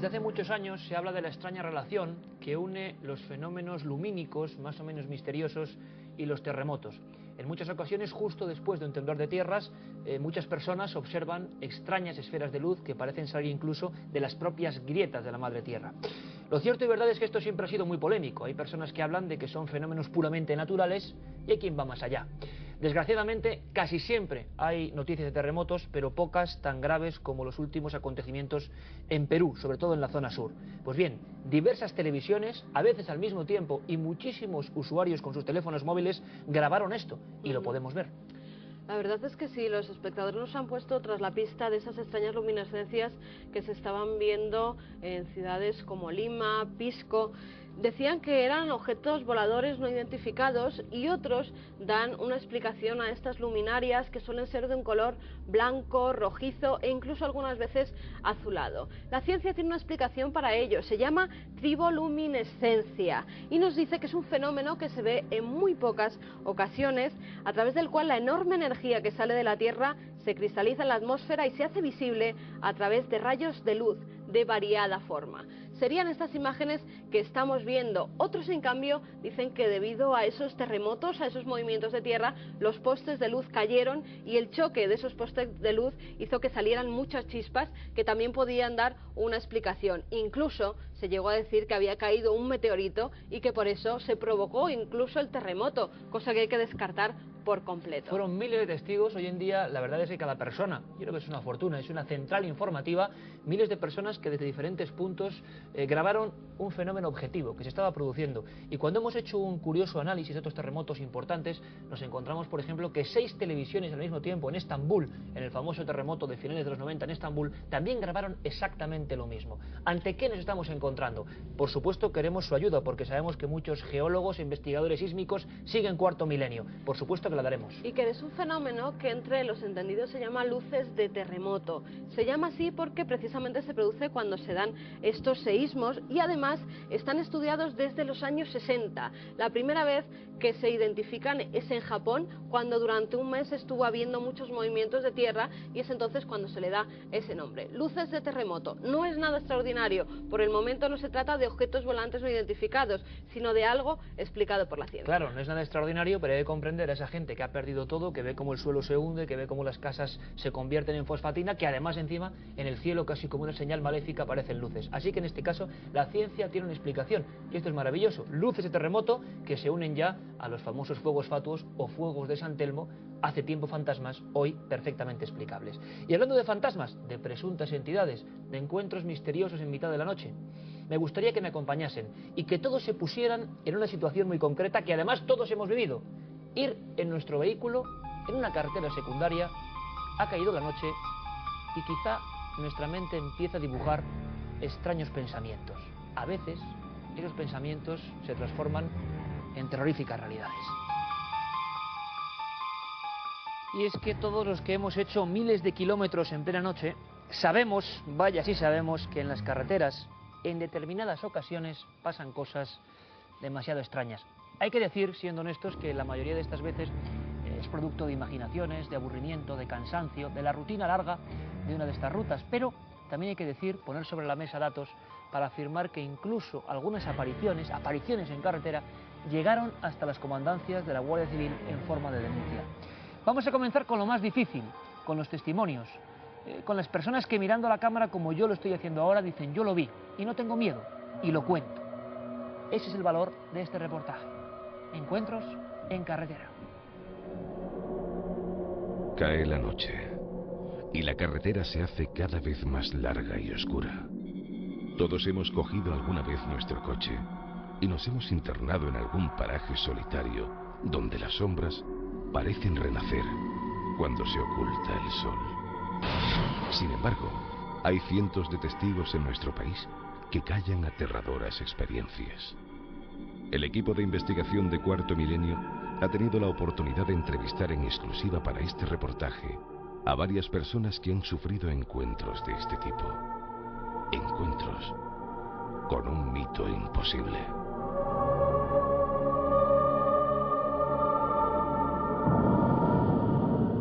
Desde hace muchos años se habla de la extraña relación que une los fenómenos lumínicos, más o menos misteriosos, y los terremotos. En muchas ocasiones, justo después de un temblor de tierras, muchas personas observan extrañas esferas de luz que parecen salir incluso de las propias grietas de la madre tierra. Lo cierto y verdad es que esto siempre ha sido muy polémico. Hay personas que hablan de que son fenómenos puramente naturales y hay quien va más allá. Desgraciadamente, casi siempre hay noticias de terremotos, pero pocas tan graves como los últimos acontecimientos en Perú, sobre todo en la zona sur. Pues bien, diversas televisiones, a veces al mismo tiempo, y muchísimos usuarios con sus teléfonos móviles grabaron esto, y lo podemos ver. La verdad es que sí, los espectadores nos han puesto tras la pista de esas extrañas luminiscencias que se estaban viendo en ciudades como Lima, Pisco. Decían que eran objetos voladores no identificados y otros dan una explicación a estas luminarias que suelen ser de un color blanco, rojizo e incluso algunas veces azulado. La ciencia tiene una explicación para ello, se llama triboluminescencia y nos dice que es un fenómeno que se ve en muy pocas ocasiones, a través del cual la enorme energía que sale de la Tierra se cristaliza en la atmósfera y se hace visible a través de rayos de luz de variada forma. Serían estas imágenes que estamos viendo. Otros, en cambio, dicen que debido a esos terremotos, a esos movimientos de tierra, los postes de luz cayeron y el choque de esos postes de luz hizo que salieran muchas chispas que también podían dar una explicación. Incluso se llegó a decir que había caído un meteorito y que por eso se provocó incluso el terremoto, cosa que hay que descartar por completo. Fueron miles de testigos. Hoy en día la verdad es que cada persona, yo creo que es una fortuna, es una central informativa, miles de personas que desde diferentes puntos grabaron un fenómeno objetivo que se estaba produciendo. Y cuando hemos hecho un curioso análisis de estos terremotos importantes, nos encontramos, por ejemplo, que 6 televisiones al mismo tiempo en Estambul, en el famoso terremoto de finales de los 90 en Estambul, también grabaron exactamente lo mismo. ¿Ante qué nos estamos encontrando? Por supuesto queremos su ayuda, porque sabemos que muchos geólogos e investigadores sísmicos siguen cuarto milenio. Por supuesto que la daremos. Y que es un fenómeno que entre los entendidos se llama luces de terremoto. Se llama así porque precisamente se produce cuando se dan estos seísmos y además están estudiados desde los años 60. La primera vez que se identifican es en Japón, cuando durante un mes estuvo habiendo muchos movimientos de tierra y es entonces cuando se le da ese nombre. Luces de terremoto. No es nada extraordinario. Por el momento no se trata de objetos volantes no identificados, sino de algo explicado por la ciencia. Claro, no es nada extraordinario, pero hay que comprender a esa gente que ha perdido todo, que ve cómo el suelo se hunde, que ve cómo las casas se convierten en fosfatina, que además encima en el cielo casi como una señal maléfica aparecen luces. Así que en este caso la ciencia tiene una explicación y esto es maravilloso. Luces de terremoto que se unen ya a los famosos fuegos fatuos o fuegos de San Telmo, hace tiempo fantasmas, hoy perfectamente explicables. Y hablando de fantasmas, de presuntas entidades, de encuentros misteriosos en mitad de la noche, me gustaría que me acompañasen y que todos se pusieran en una situación muy concreta que además todos hemos vivido. Ir en nuestro vehículo, en una carretera secundaria, ha caído la noche y quizá nuestra mente empieza a dibujar extraños pensamientos. A veces, esos pensamientos se transforman en terroríficas realidades. Y es que todos los que hemos hecho miles de kilómetros en plena noche, sabemos, vaya si sabemos, que en las carreteras, en determinadas ocasiones, pasan cosas demasiado extrañas. Hay que decir, siendo honestos, que la mayoría de estas veces es producto de imaginaciones, de aburrimiento, de cansancio, de la rutina larga de una de estas rutas, pero también hay que decir, poner sobre la mesa datos para afirmar que incluso algunas apariciones en carretera, llegaron hasta las comandancias de la Guardia Civil en forma de denuncia. Vamos a comenzar con lo más difícil, con los testimonios, con las personas que mirando a la cámara como yo lo estoy haciendo ahora dicen yo lo vi y no tengo miedo y lo cuento. Ese es el valor de este reportaje. Encuentros en carretera. Cae la noche y la carretera se hace cada vez más larga y oscura. Todos hemos cogido alguna vez nuestro coche y nos hemos internado en algún paraje solitario donde las sombras parecen renacer cuando se oculta el sol. Sin embargo, hay cientos de testigos en nuestro país que callan aterradoras experiencias. El equipo de investigación de Cuarto Milenio ha tenido la oportunidad de entrevistar en exclusiva para este reportaje a varias personas que han sufrido encuentros de este tipo. Encuentros con un mito imposible.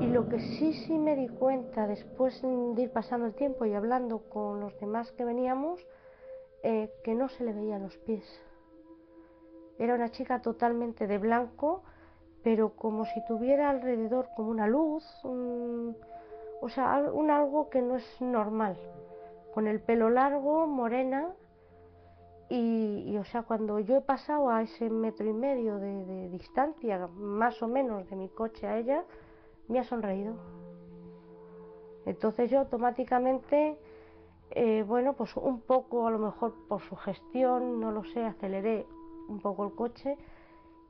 Y lo que sí me di cuenta después de ir pasando el tiempo y hablando con los demás que veníamos, que no se le veían los pies. Era una chica totalmente de blanco, pero como si tuviera alrededor como una luz, o sea, un algo que no es normal, con el pelo largo, morena, o sea, cuando yo he pasado a ese 1,5 metros de distancia, más o menos, de mi coche a ella, me ha sonreído. Entonces yo automáticamente, bueno, pues un poco, a lo mejor por su gestión, no lo sé, aceleré un poco el coche,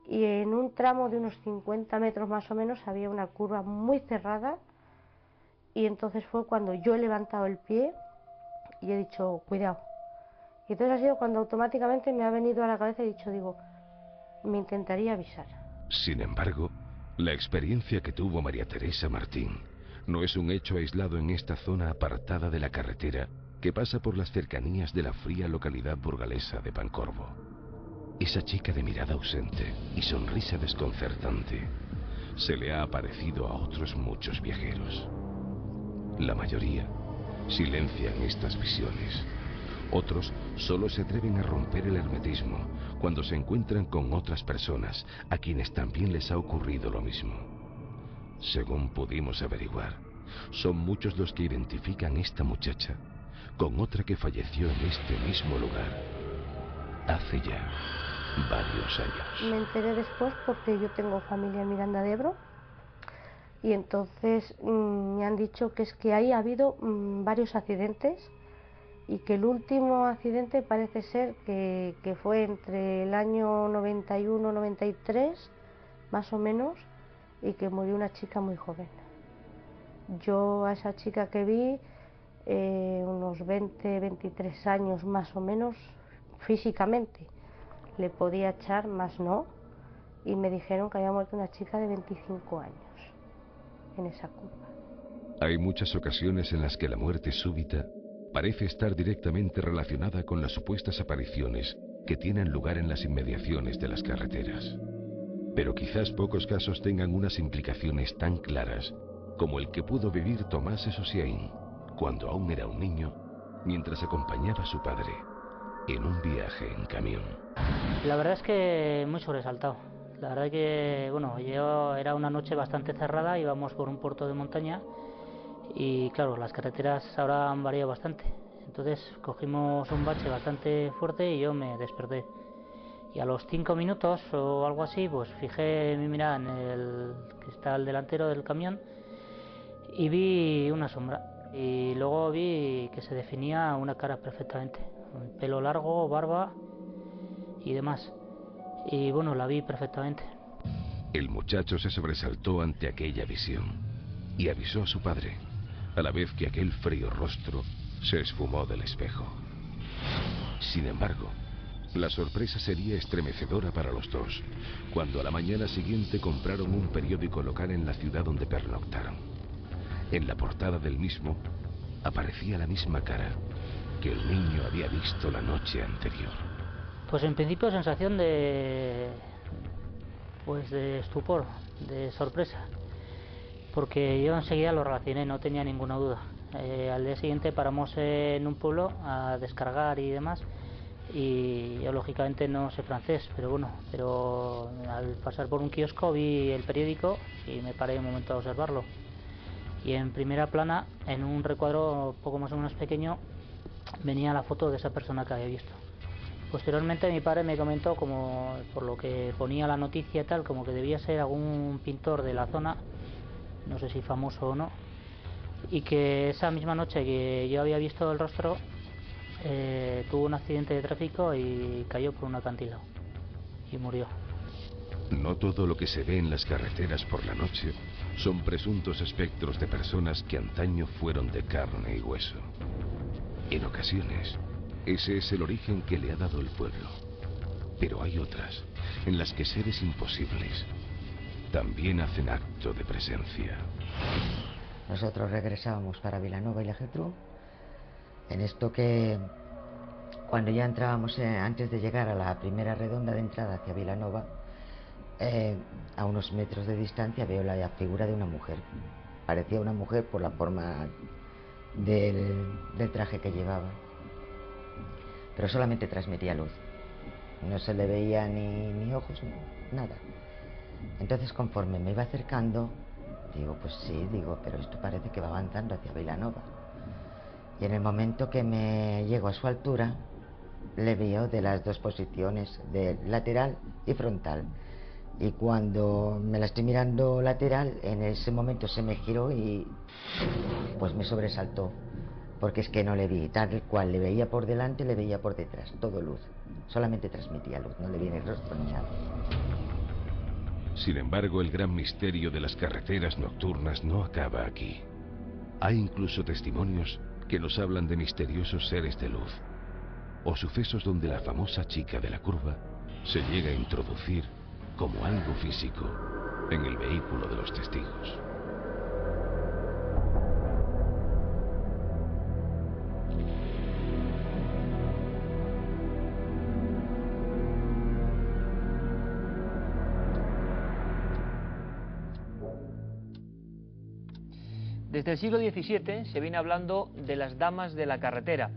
y en un tramo de unos 50 metros más o menos había una curva muy cerrada, y entonces fue cuando yo he levantado el pie y he dicho, cuidado. Y entonces ha sido cuando automáticamente me ha venido a la cabeza y he dicho, digo, me intentaría avisar. Sin embargo, la experiencia que tuvo María Teresa Martín no es un hecho aislado en esta zona apartada de la carretera que pasa por las cercanías de la fría localidad burgalesa de Pancorbo. Esa chica de mirada ausente y sonrisa desconcertante se le ha aparecido a otros muchos viajeros. La mayoría silencian estas visiones. Otros solo se atreven a romper el hermetismo cuando se encuentran con otras personas a quienes también les ha ocurrido lo mismo. Según pudimos averiguar, son muchos los que identifican a esta muchacha con otra que falleció en este mismo lugar hace ya varios años. Me enteré después porque yo tengo familia en Miranda de Ebro y entonces me han dicho que es que ahí ha habido varios accidentes y que el último accidente parece ser que fue entre el año 91-93 más o menos, y que murió una chica muy joven. Yo a esa chica que vi, unos 20-23 años más o menos, físicamente le podía echar, más no, y me dijeron que había muerto una chica de 25 años en esa curva. Hay muchas ocasiones en las que la muerte súbita parece estar directamente relacionada con las supuestas apariciones que tienen lugar en las inmediaciones de las carreteras. Pero quizás pocos casos tengan unas implicaciones tan claras como el que pudo vivir Tomás Esosiaín cuando aún era un niño, mientras acompañaba a su padre en un viaje en camión. La verdad es que muy sobresaltado. La verdad que, bueno, era una noche bastante cerrada, íbamos por un puerto de montaña y claro, las carreteras ahora han variado bastante. Entonces cogimos un bache bastante fuerte y yo me desperté. Y a los 5 minutos o algo así, pues fijé mi mirada en el que está al delantero del camión y vi una sombra. Y luego vi que se definía una cara perfectamente. Un pelo largo, barba y demás. Y bueno, la vi perfectamente. El muchacho se sobresaltó ante aquella visión y avisó a su padre, a la vez que aquel frío rostro se esfumó del espejo. Sin embargo, la sorpresa sería estremecedora para los dos, cuando a la mañana siguiente compraron un periódico local en la ciudad donde pernoctaron. En la portada del mismo aparecía la misma cara que el niño había visto la noche anterior. Pues en principio sensación de estupor, de sorpresa, porque yo enseguida lo relacioné, no tenía ninguna duda. Al día siguiente paramos en un pueblo a descargar y demás, y yo lógicamente no sé francés, pero al pasar por un kiosco vi el periódico y me paré un momento a observarlo. Y en primera plana, en un recuadro poco más o menos pequeño, venía la foto de esa persona que había visto. Posteriormente mi padre me comentó, como por lo que ponía la noticia y tal, como que debía ser algún pintor de la zona, no sé si famoso o no, y que esa misma noche que yo había visto el rostro, tuvo un accidente de tráfico y cayó por un acantilado y murió. No todo lo que se ve en las carreteras por la noche son presuntos espectros de personas que antaño fueron de carne y hueso. En ocasiones, ese es el origen que le ha dado el pueblo. Pero hay otras en las que seres imposibles también hacen acto de presencia. Nosotros regresábamos para Vilanova y la Geltrú. En esto que cuando ya entrábamos, antes de llegar a la primera redonda de entrada hacia Vilanova, a unos metros de distancia veo la figura de una mujer. Parecía una mujer por la forma del traje que llevaba. pero solamente transmitía luz. No se le veía ni ojos, nada. Entonces, conforme me iba acercando, digo, pues sí, pero esto parece que va avanzando hacia Vilanova. Y en el momento que me llego a su altura, le veo de las dos posiciones, de lateral y frontal. Y cuando me la estoy mirando lateral, en ese momento se me giró y pues me sobresaltó. Porque es que no le vi, tal cual le veía por delante, le veía por detrás, todo luz. Solamente transmitía luz, no le vi el rostro ni nada. Sin embargo, el gran misterio de las carreteras nocturnas no acaba aquí. Hay incluso testimonios que nos hablan de misteriosos seres de luz, o sucesos donde la famosa chica de la curva se llega a introducir como algo físico en el vehículo de los testigos. Desde el siglo XVII se viene hablando de las damas de la carretera,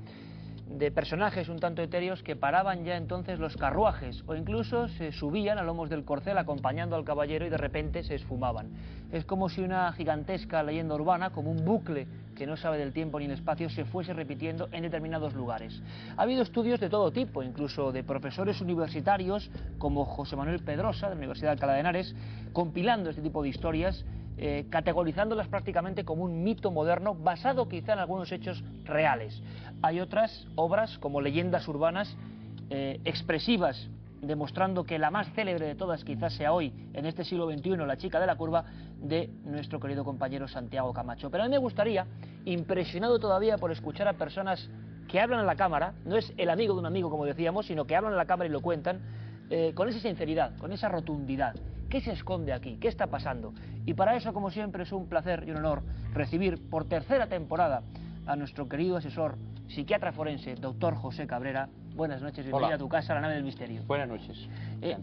de personajes un tanto etéreos que paraban ya entonces los carruajes o incluso se subían a lomos del corcel acompañando al caballero y de repente se esfumaban. Es como si una gigantesca leyenda urbana, como un bucle que no sabe del tiempo ni el espacio, se fuese repitiendo en determinados lugares. Ha habido estudios de todo tipo, incluso de profesores universitarios como José Manuel Pedrosa de la Universidad de Alcalá de Henares, compilando este tipo de historias, categorizándolas prácticamente como un mito moderno basado quizá en algunos hechos reales. Hay otras obras como leyendas urbanas expresivas, demostrando que la más célebre de todas quizás sea hoy, en este siglo XXI, La chica de la curva, de nuestro querido compañero Santiago Camacho. Pero a mí me gustaría, impresionado todavía por escuchar a personas que hablan a la cámara, no es el amigo de un amigo como decíamos, sino que hablan a la cámara y lo cuentan, con esa sinceridad, con esa rotundidad. ¿Qué se esconde aquí? ¿Qué está pasando? Y para eso, como siempre, es un placer y un honor recibir por tercera temporada a nuestro querido asesor, psiquiatra forense, doctor José Cabrera. Buenas noches, bienvenido a tu casa, La Nave del Misterio. Buenas noches.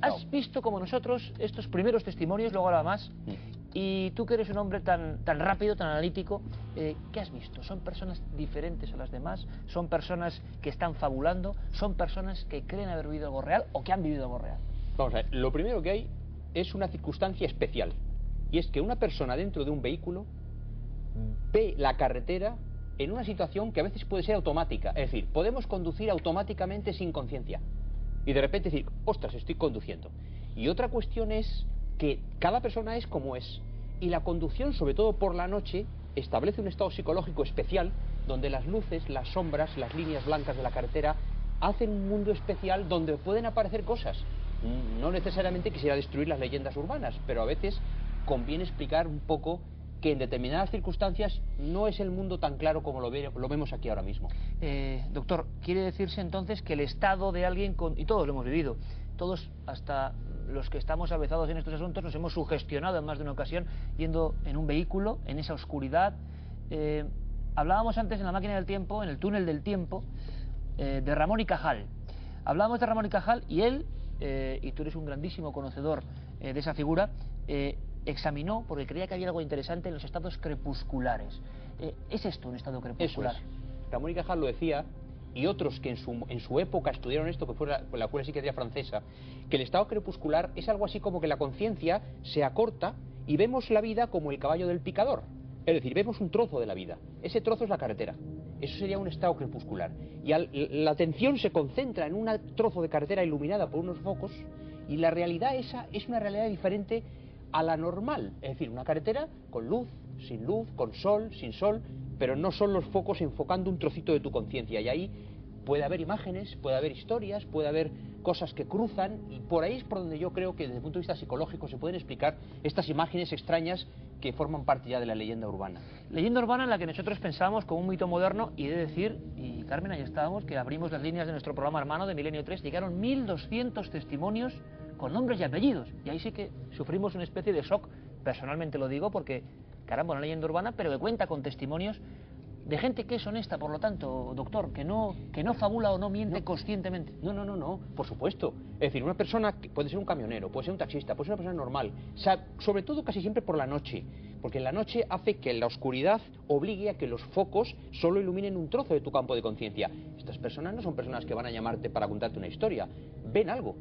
Has visto como nosotros estos primeros testimonios, luego ahora más, y tú que eres un hombre tan rápido, tan analítico, ¿qué has visto? ¿Son personas diferentes a las demás? ¿Son personas que están fabulando? ¿Son personas que creen haber vivido algo real o que han vivido algo real? Vamos a ver, lo primero que hay es una circunstancia especial, y es que una persona dentro de un vehículo ve la carretera en una situación que a veces puede ser automática, es decir, podemos conducir automáticamente sin conciencia y de repente decir, ostras, estoy conduciendo. Y otra cuestión es que cada persona es como es, y la conducción, sobre todo por la noche, establece un estado psicológico especial donde las luces, las sombras, las líneas blancas de la carretera hacen un mundo especial donde pueden aparecer cosas. No necesariamente quisiera destruir las leyendas urbanas, pero a veces conviene explicar un poco que en determinadas circunstancias no es el mundo tan claro como lo vemos aquí ahora mismo. Doctor, ¿quiere decirse entonces que el estado de alguien, y todos lo hemos vivido, todos, hasta los que estamos avezados en estos asuntos, nos hemos sugestionado en más de una ocasión yendo en un vehículo, en esa oscuridad? Hablábamos antes en La máquina del tiempo, en el túnel del tiempo, de Ramón y Cajal. Hablábamos de Ramón y Cajal y él, y tú eres un grandísimo conocedor de esa figura, examinó, porque creía que había algo interesante en los estados crepusculares. ¿Es esto un estado crepuscular? Eso es. Ramón y Cajal lo decía, y otros que en su época estudiaron esto, que fue la Escuela de Psiquiatría francesa, que el estado crepuscular es algo así como que la conciencia se acorta y vemos la vida como el caballo del picador. Es decir, vemos un trozo de la vida. Ese trozo es la carretera. Eso sería un estado crepuscular. Y la atención se concentra en un trozo de carretera iluminada por unos focos, y la realidad esa es una realidad diferente a la normal. Es decir, una carretera con luz, con sol, sin sol, pero no son los focos enfocando un trocito de tu conciencia. Y ahí puede haber imágenes, puede haber historias, puede haber cosas que cruzan, y por ahí es por donde yo creo que desde el punto de vista psicológico se pueden explicar estas imágenes extrañas que forman parte ya de la leyenda urbana. Leyenda urbana en la que nosotros pensamos como un mito moderno, y he de decir, y Carmen, ahí estábamos, que abrimos las líneas de nuestro programa hermano de Milenio 3, llegaron 1200 testimonios con nombres y apellidos, y ahí sí que sufrimos una especie de shock, personalmente lo digo, porque, caramba, una leyenda urbana, pero que cuenta con testimonios de gente que es honesta, por lo tanto, doctor, que no fabula o no miente conscientemente. No, por supuesto. Es decir, una persona que puede ser un camionero, puede ser un taxista, puede ser una persona normal, sobre todo casi siempre por la noche, porque en la noche hace que la oscuridad obligue a que los focos solo iluminen un trozo de tu campo de conciencia. Estas personas no son personas que van a llamarte para contarte una historia, ven algo.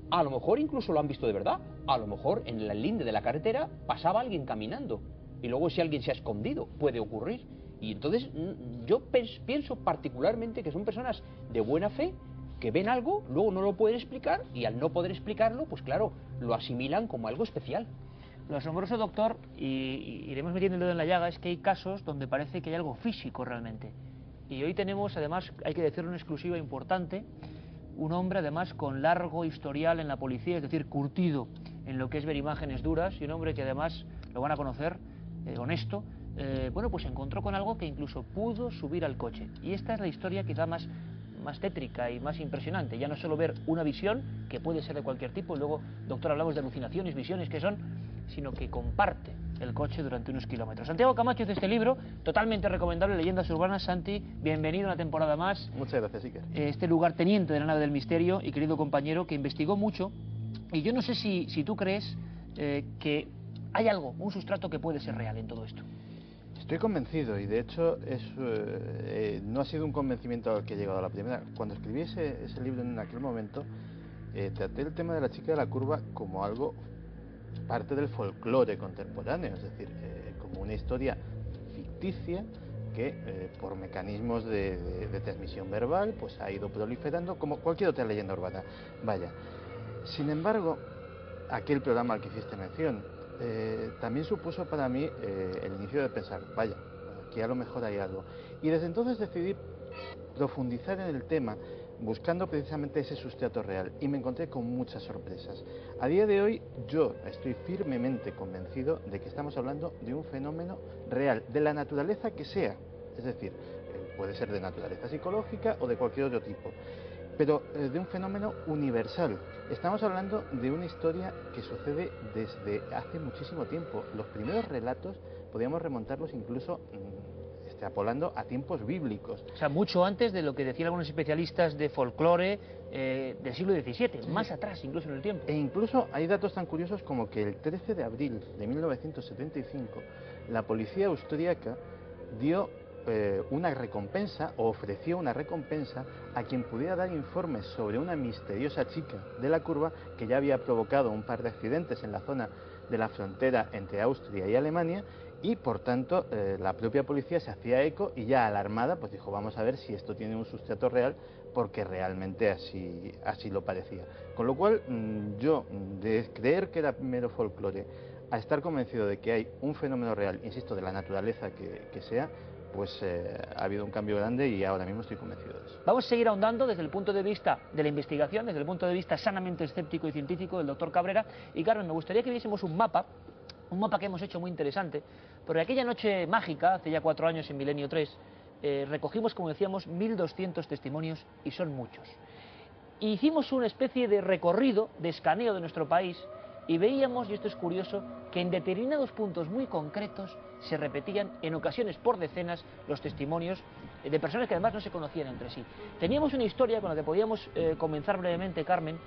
A lo mejor incluso lo han visto de verdad, a lo mejor en el linde de la carretera pasaba alguien caminando, y luego si alguien se ha escondido, puede ocurrir. Y entonces yo pienso particularmente que son personas de buena fe, que ven algo, luego no lo pueden explicar, y al no poder explicarlo, pues claro, lo asimilan como algo especial. Lo asombroso, doctor, y iremos metiendo el dedo en la llaga, es que hay casos donde parece que hay algo físico realmente. Y hoy tenemos, además, hay que decir una exclusiva importante, un hombre además con largo historial en la policía, es decir, curtido en lo que es ver imágenes duras, y un hombre que además lo van a conocer, honesto, bueno, pues se encontró con algo que incluso pudo subir al coche. Y esta es la historia quizá más tétrica y más impresionante, ya no solo ver una visión, que puede ser de cualquier tipo, y luego, doctor, hablamos de alucinaciones, visiones que son, sino que comparte el coche durante unos kilómetros. Santiago Camacho de este libro, totalmente recomendable, Leyendas Urbanas. Santi, bienvenido a una temporada más. Muchas gracias, Iker. Este lugarteniente de la nave del misterio y querido compañero que investigó mucho, y yo no sé si tú crees que hay algo, un sustrato que puede ser real en todo esto. Estoy convencido, y de hecho no ha sido un convencimiento al que he llegado a la primera. Cuando escribí ese libro en aquel momento, traté el tema de la chica de la curva como algo parte del folclore contemporáneo, es decir, como una historia ficticia que por mecanismos de transmisión verbal pues ha ido proliferando como cualquier otra leyenda urbana. Vaya. Sin embargo, aquel programa al que hiciste mención también supuso para mí el inicio de pensar, vaya, aquí a lo mejor hay algo. Y desde entonces decidí profundizar en el tema, buscando precisamente ese sustrato real, y me encontré con muchas sorpresas. A día de hoy yo estoy firmemente convencido de que estamos hablando de un fenómeno real, de la naturaleza que sea, es decir, puede ser de naturaleza psicológica o de cualquier otro tipo, pero de un fenómeno universal. Estamos hablando de una historia que sucede desde hace muchísimo tiempo. Los primeros relatos podríamos remontarlos incluso extrapolando a tiempos bíblicos. O sea, mucho antes de lo que decían algunos especialistas de folclore del siglo XVII, más atrás incluso en el tiempo. E incluso hay datos tan curiosos como que el 13 de abril de 1975 la policía austríaca dio una recompensa, o ofreció una recompensa a quien pudiera dar informes sobre una misteriosa chica de la curva que ya había provocado un par de accidentes en la zona de la frontera entre Austria y Alemania, y por tanto la propia policía se hacía eco y ya alarmada pues dijo, vamos a ver si esto tiene un sustrato real, porque realmente así lo parecía. Con lo cual yo, de creer que era mero folclore a estar convencido de que hay un fenómeno real, insisto, de la naturaleza que sea, pues ha habido un cambio grande y ahora mismo estoy convencido de eso. Vamos a seguir ahondando desde el punto de vista de la investigación, desde el punto de vista sanamente escéptico y científico del doctor Cabrera. Y Carmen, me gustaría que viésemos un mapa que hemos hecho muy interesante, porque aquella noche mágica, hace ya 4 años en Milenio 3, recogimos, como decíamos, 1.200 testimonios, y son muchos. Y hicimos una especie de recorrido, de escaneo de nuestro país, y veíamos, y esto es curioso, que en determinados puntos muy concretos se repetían en ocasiones por decenas los testimonios de personas que además no se conocían entre sí. Teníamos una historia con la que podíamos comenzar brevemente, Carmen,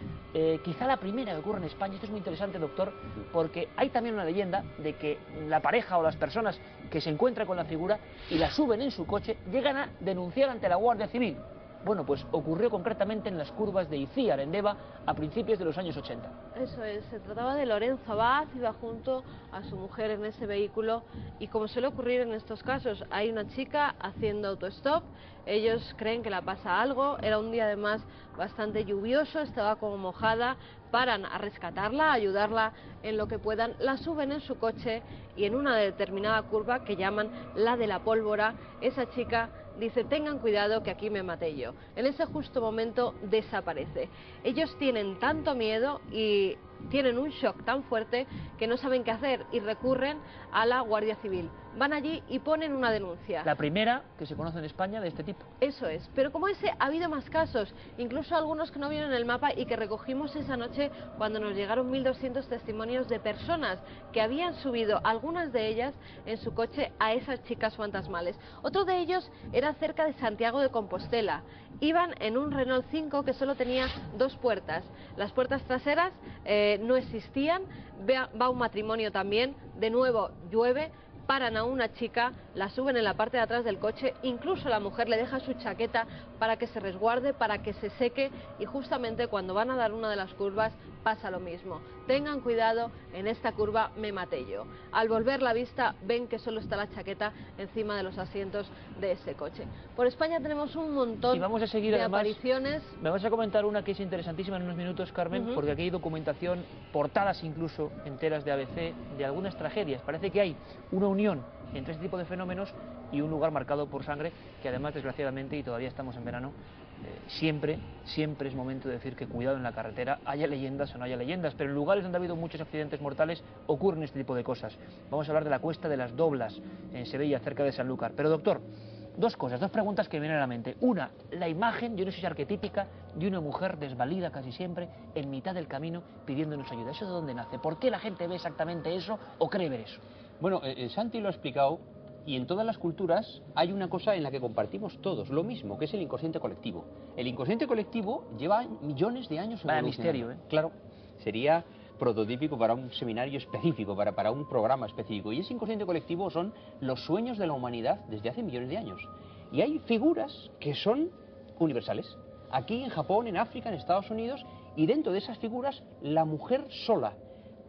quizá la primera que ocurre en España. Esto es muy interesante, doctor, porque hay también una leyenda de que la pareja o las personas que se encuentran con la figura y la suben en su coche llegan a denunciar ante la Guardia Civil. Bueno, pues ocurrió concretamente en las curvas de Icíar, en Deva, a principios de los años 80. Eso es, se trataba de Lorenzo Abad, iba junto a su mujer en ese vehículo, y como suele ocurrir en estos casos, hay una chica haciendo autostop, ellos creen que la pasa algo, era un día además bastante lluvioso, estaba como mojada, paran a rescatarla, a ayudarla en lo que puedan, la suben en su coche y en una determinada curva que llaman la de la pólvora, esa chica dice, tengan cuidado que aquí me maté yo. En ese justo momento desaparece. Ellos tienen tanto miedo y tienen un shock tan fuerte que no saben qué hacer y recurren a la Guardia Civil. Van allí y ponen una denuncia. La primera que se conoce en España de este tipo. Eso es, pero como ese ha habido más casos, incluso algunos que no vieron el mapa y que recogimos esa noche cuando nos llegaron 1.200 testimonios de personas que habían subido, algunas de ellas, en su coche a esas chicas fantasmales. Otro de ellos era cerca de Santiago de Compostela. Iban en un Renault 5 que solo tenía 2 puertas. Las puertas traseras no existían. Va un matrimonio también, de nuevo llueve. Paran a una chica, la suben en la parte de atrás del coche, incluso la mujer le deja su chaqueta para que se resguarde, para que se seque, y justamente cuando van a dar una de las curvas pasa lo mismo. Tengan cuidado, en esta curva me maté yo. Al volver la vista ven que solo está la chaqueta encima de los asientos de ese coche. Por España tenemos un montón de apariciones. Me vas a comentar una que es interesantísima en unos minutos, Carmen, porque aquí hay documentación, portadas incluso enteras de ABC, de algunas tragedias. Parece que hay una unión entre este tipo de fenómenos y un lugar marcado por sangre, que además, desgraciadamente, y todavía estamos en verano, siempre es momento de decir que cuidado en la carretera, haya leyendas o no haya leyendas, pero en lugares donde ha habido muchos accidentes mortales ocurren este tipo de cosas. Vamos a hablar de la Cuesta de las Doblas, en Sevilla, cerca de Sanlúcar. Pero, doctor, dos preguntas que me vienen a la mente. Una, la imagen, yo no sé si arquetípica, de una mujer desvalida casi siempre, en mitad del camino, pidiéndonos ayuda. ¿Eso de dónde nace? ¿Por qué la gente ve exactamente eso o cree ver eso? Bueno, Santi lo ha explicado, y en todas las culturas hay una cosa en la que compartimos todos, lo mismo, que es el inconsciente colectivo. El inconsciente colectivo lleva millones de años evolucionando. Misterio, ¿eh? Claro, sería prototípico para un seminario específico, para un programa específico. Y ese inconsciente colectivo son los sueños de la humanidad desde hace millones de años. Y hay figuras que son universales. Aquí, en Japón, en África, en Estados Unidos, y dentro de esas figuras, la mujer sola,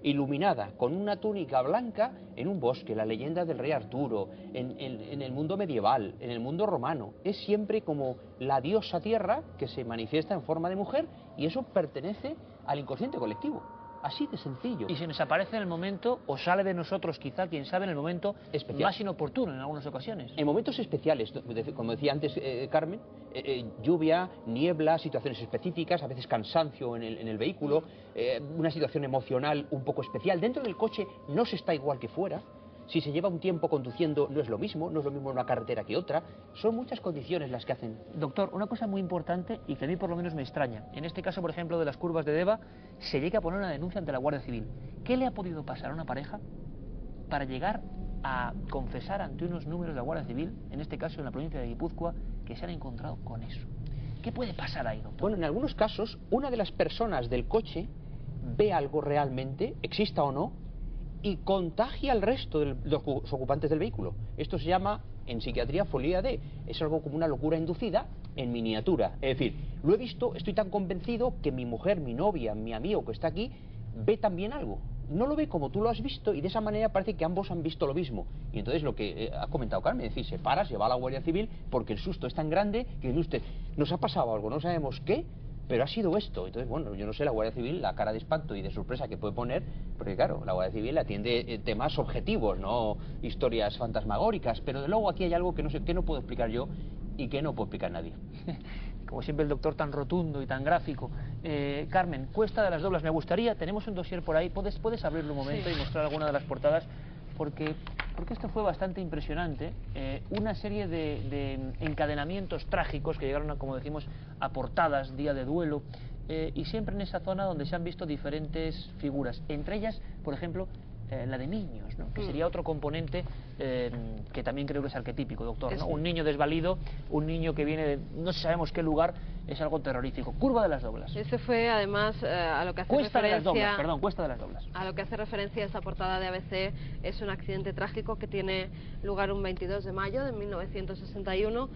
iluminada, con una túnica blanca, en un bosque, la leyenda del rey Arturo, en el mundo medieval, en el mundo romano. Es siempre como la diosa tierra que se manifiesta en forma de mujer, y eso pertenece al inconsciente colectivo. Así de sencillo. Y se nos aparece en el momento, o sale de nosotros quizá, quién sabe, en el momento especial, más inoportuno en algunas ocasiones. En momentos especiales, como decía antes Carmen, lluvia, niebla, situaciones específicas, a veces cansancio en el vehículo, una situación emocional un poco especial. Dentro del coche no se está igual que fuera. Si se lleva un tiempo conduciendo no es lo mismo una carretera que otra. Son muchas condiciones las que hacen. Doctor, una cosa muy importante y que a mí por lo menos me extraña. En este caso, por ejemplo, de las curvas de Deva, se llega a poner una denuncia ante la Guardia Civil. ¿Qué le ha podido pasar a una pareja para llegar a confesar ante unos números de la Guardia Civil, en este caso en la provincia de Guipúzcoa, que se han encontrado con eso? ¿Qué puede pasar ahí, doctor? Bueno, en algunos casos, una de las personas del coche ve algo realmente, exista o no, y contagia al resto de los ocupantes del vehículo. Esto se llama, en psiquiatría, folia D. Es algo como una locura inducida en miniatura. Es decir, lo he visto, estoy tan convencido que mi mujer, mi novia, mi amigo que está aquí, ve también algo. No lo ve como tú lo has visto, y de esa manera parece que ambos han visto lo mismo. Y entonces lo que ha comentado Carmen, es decir, se para, se va a la Guardia Civil, porque el susto es tan grande que dice usted, nos ha pasado algo, no sabemos qué, pero ha sido esto. Entonces, bueno, yo no sé la Guardia Civil, la cara de espanto y de sorpresa que puede poner, porque claro, la Guardia Civil atiende temas objetivos, no historias fantasmagóricas, pero de luego aquí hay algo que no sé, que no puedo explicar yo y que no puedo explicar nadie. Como siempre el doctor tan rotundo y tan gráfico. Carmen, Cuesta de las Doblas, me gustaría, tenemos un dossier por ahí, ¿puedes abrirlo un momento y mostrar alguna de las portadas? Porque esto fue bastante impresionante, una serie de encadenamientos trágicos que llegaron, como decimos, a portadas, día de duelo, y siempre en esa zona donde se han visto diferentes figuras, entre ellas, por ejemplo, la de niños, ¿no? Que sería otro componente que también creo que es arquetípico, doctor, ¿no? Un niño desvalido, un niño que viene de no sabemos qué lugar, es algo terrorífico. Curva de las Doblas. Ese fue además a lo que hace Cuesta referencia... de las Doblas, perdón, Cuesta de las Doblas. A lo que hace referencia esta portada de ABC, es un accidente trágico que tiene lugar un 22 de mayo de 1961.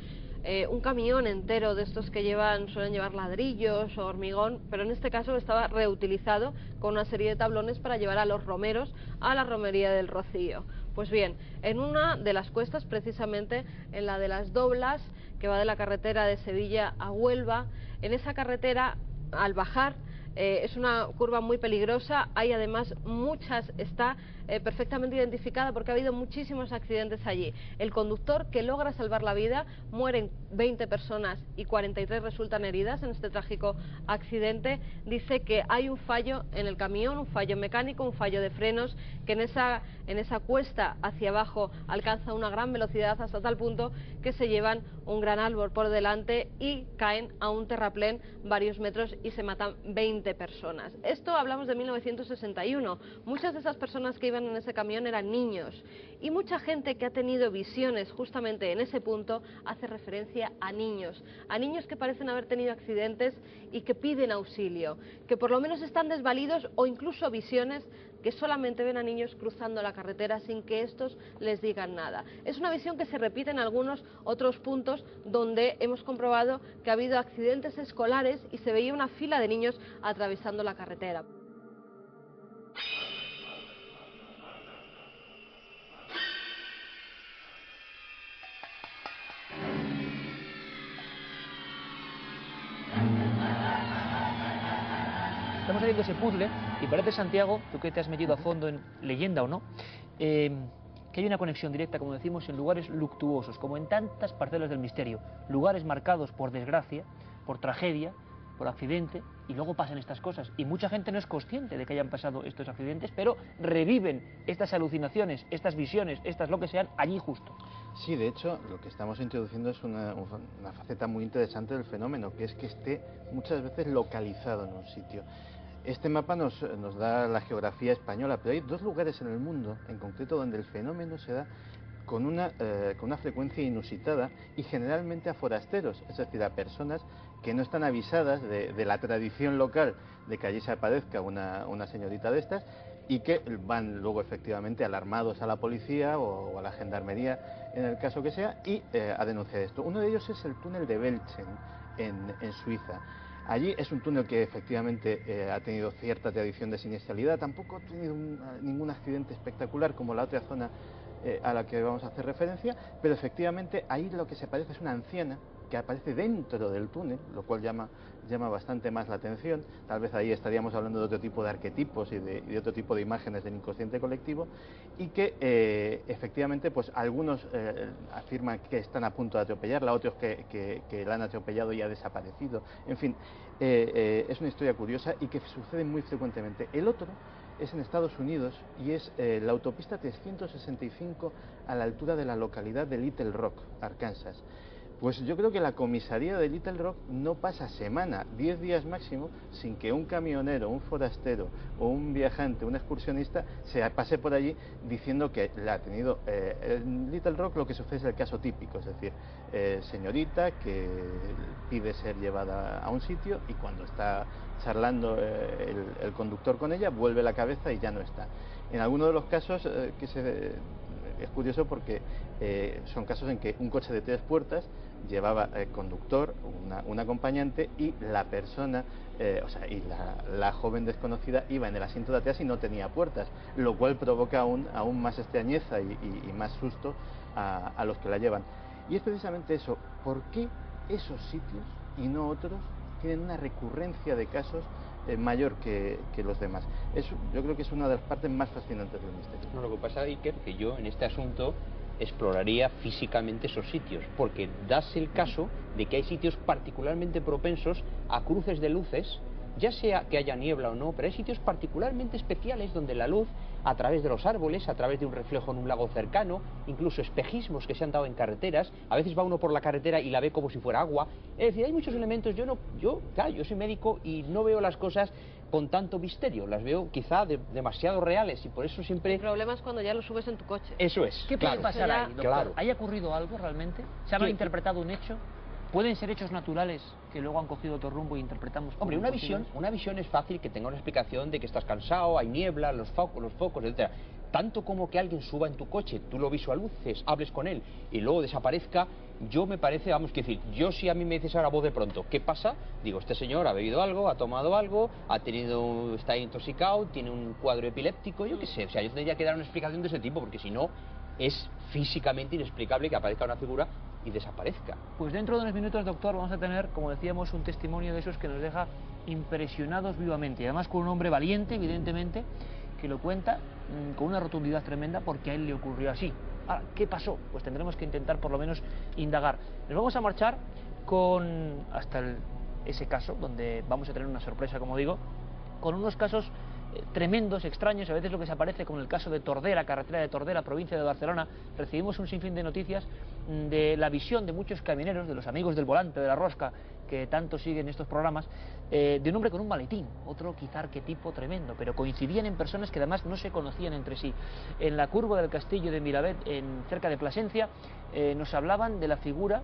Un camión entero de estos que suelen llevar ladrillos o hormigón, pero en este caso estaba reutilizado con una serie de tablones para llevar a los romeros a la romería del Rocío. Pues bien, en una de las cuestas, precisamente en la de las Doblas, que va de la carretera de Sevilla a Huelva, en esa carretera, al bajar, es una curva muy peligrosa, hay además está perfectamente identificada porque ha habido muchísimos accidentes allí. El conductor, que logra salvar la vida, mueren 20 personas y 43 resultan heridas en este trágico accidente. Dice que hay un fallo en el camión, un fallo mecánico, un fallo de frenos, que en esa cuesta hacia abajo alcanza una gran velocidad hasta tal punto que se llevan un gran árbol por delante y caen a un terraplén varios metros y se matan 20 20 personas. Esto hablamos de 1961. Muchas de esas personas que iban en ese camión eran niños. Y mucha gente que ha tenido visiones justamente en ese punto hace referencia a niños que parecen haber tenido accidentes y que piden auxilio, que por lo menos están desvalidos, o incluso visiones que solamente ven a niños cruzando la carretera sin que estos les digan nada. Es una visión que se repite en algunos otros puntos donde hemos comprobado que ha habido accidentes escolares y se veía una fila de niños atravesando la carretera. Estamos haciendo ese puzzle y parece, Santiago, tú que te has metido a fondo en leyenda o no, que hay una conexión directa, como decimos, en lugares luctuosos, como en tantas parcelas del misterio, lugares marcados por desgracia, por tragedia, por accidente, y luego pasan estas cosas. Y mucha gente no es consciente de que hayan pasado estos accidentes, pero reviven estas alucinaciones, estas visiones, estas lo que sean, allí justo. Sí, de hecho, lo que estamos introduciendo es una faceta muy interesante del fenómeno, que es que esté muchas veces localizado en un sitio. Este mapa nos da la geografía española, pero hay dos lugares en el mundo, en concreto, donde el fenómeno se da con una frecuencia inusitada y generalmente a forasteros, es decir, a personas que no están avisadas de la tradición local de que allí se aparezca una señorita de estas, y que van luego efectivamente alarmados a la policía o a la gendarmería, en el caso que sea, y a denunciar esto. Uno de ellos es el túnel de Belchen, en Suiza. Allí es un túnel que efectivamente ha tenido cierta tradición de siniestralidad, tampoco ha tenido ningún accidente espectacular como la otra zona a la que vamos a hacer referencia, pero efectivamente ahí lo que se parece es una anciana que aparece dentro del túnel, lo cual llama bastante más la atención. Tal vez ahí estaríamos hablando de otro tipo de arquetipos y de otro tipo de imágenes del inconsciente colectivo, y que efectivamente pues algunos afirman que están a punto de atropellarla, otros que la han atropellado y ha desaparecido. En fin, es una historia curiosa y que sucede muy frecuentemente. El otro es en Estados Unidos y es la autopista 365 a la altura de la localidad de Little Rock, Arkansas. Pues yo creo que la comisaría de Little Rock no pasa semana, 10 días máximo, sin que un camionero, un forastero o un viajante, un excursionista se pase por allí diciendo que la ha tenido. En Little Rock lo que sucede es el caso típico, es decir, señorita que pide ser llevada a un sitio y cuando está charlando el conductor con ella vuelve la cabeza y ya no está. En algunos de los casos es curioso porque son casos en que un coche de 3 puertas llevaba conductor, un acompañante, y la persona, la joven desconocida iba en el asiento de atrás y no tenía puertas, lo cual provoca aún más extrañeza y más susto a los que la llevan. Y es precisamente eso, ¿por qué esos sitios y no otros tienen una recurrencia de casos mayor que los demás? Yo creo que es una de las partes más fascinantes del misterio. No, lo que pasa, Iker, que yo en este asunto exploraría físicamente esos sitios, porque dase el caso de que hay sitios particularmente propensos a cruces de luces, ya sea que haya niebla o no, pero hay sitios particularmente especiales donde la luz, a través de los árboles, a través de un reflejo en un lago cercano, incluso espejismos que se han dado en carreteras, a veces va uno por la carretera y la ve como si fuera agua. Es decir, hay muchos elementos. Yo soy médico y no veo las cosas con tanto misterio, las veo quizá demasiado reales, y por eso siempre... El problema es cuando ya lo subes en tu coche. Eso es. ¿Qué puede pasar ahí, doctor? Claro. ¿Haya ocurrido algo realmente? ¿Se ha malinterpretado un hecho? ¿Pueden ser hechos naturales que luego han cogido otro rumbo y interpretamos como Hombre, una visión es fácil que tenga una explicación de que estás cansado, hay niebla, los focos, etcétera. Tanto como que alguien suba en tu coche, tú lo visualices, hables con él y luego desaparezca, yo me parece, yo si a mí me dices ahora voz de pronto, ¿qué pasa? Digo, este señor ha bebido algo, ha tomado algo, está intoxicado, tiene un cuadro epiléptico, yo qué sé. O sea, yo tendría que dar una explicación de ese tipo, porque si no, es físicamente inexplicable que aparezca una figura y desaparezca. Pues dentro de unos minutos, doctor, vamos a tener, como decíamos, un testimonio de esos que nos deja impresionados vivamente, y además con un hombre valiente, evidentemente, que lo cuenta con una rotundidad tremenda porque a él le ocurrió así. Ahora, ¿qué pasó? Pues tendremos que intentar por lo menos indagar. Nos vamos a marchar hasta ese caso, donde vamos a tener una sorpresa, como digo, con unos casos tremendos, extraños. A veces lo que se aparece, como en el caso de Tordera, carretera de Tordera, provincia de Barcelona, recibimos un sinfín de noticias de la visión de muchos camioneros, de los amigos del volante, de la rosca, que tanto siguen estos programas, de un hombre con un maletín, otro quizá arquetipo tremendo, pero coincidían en personas que además no se conocían entre sí. En la curva del castillo de Miravet, cerca de Plasencia, nos hablaban de la figura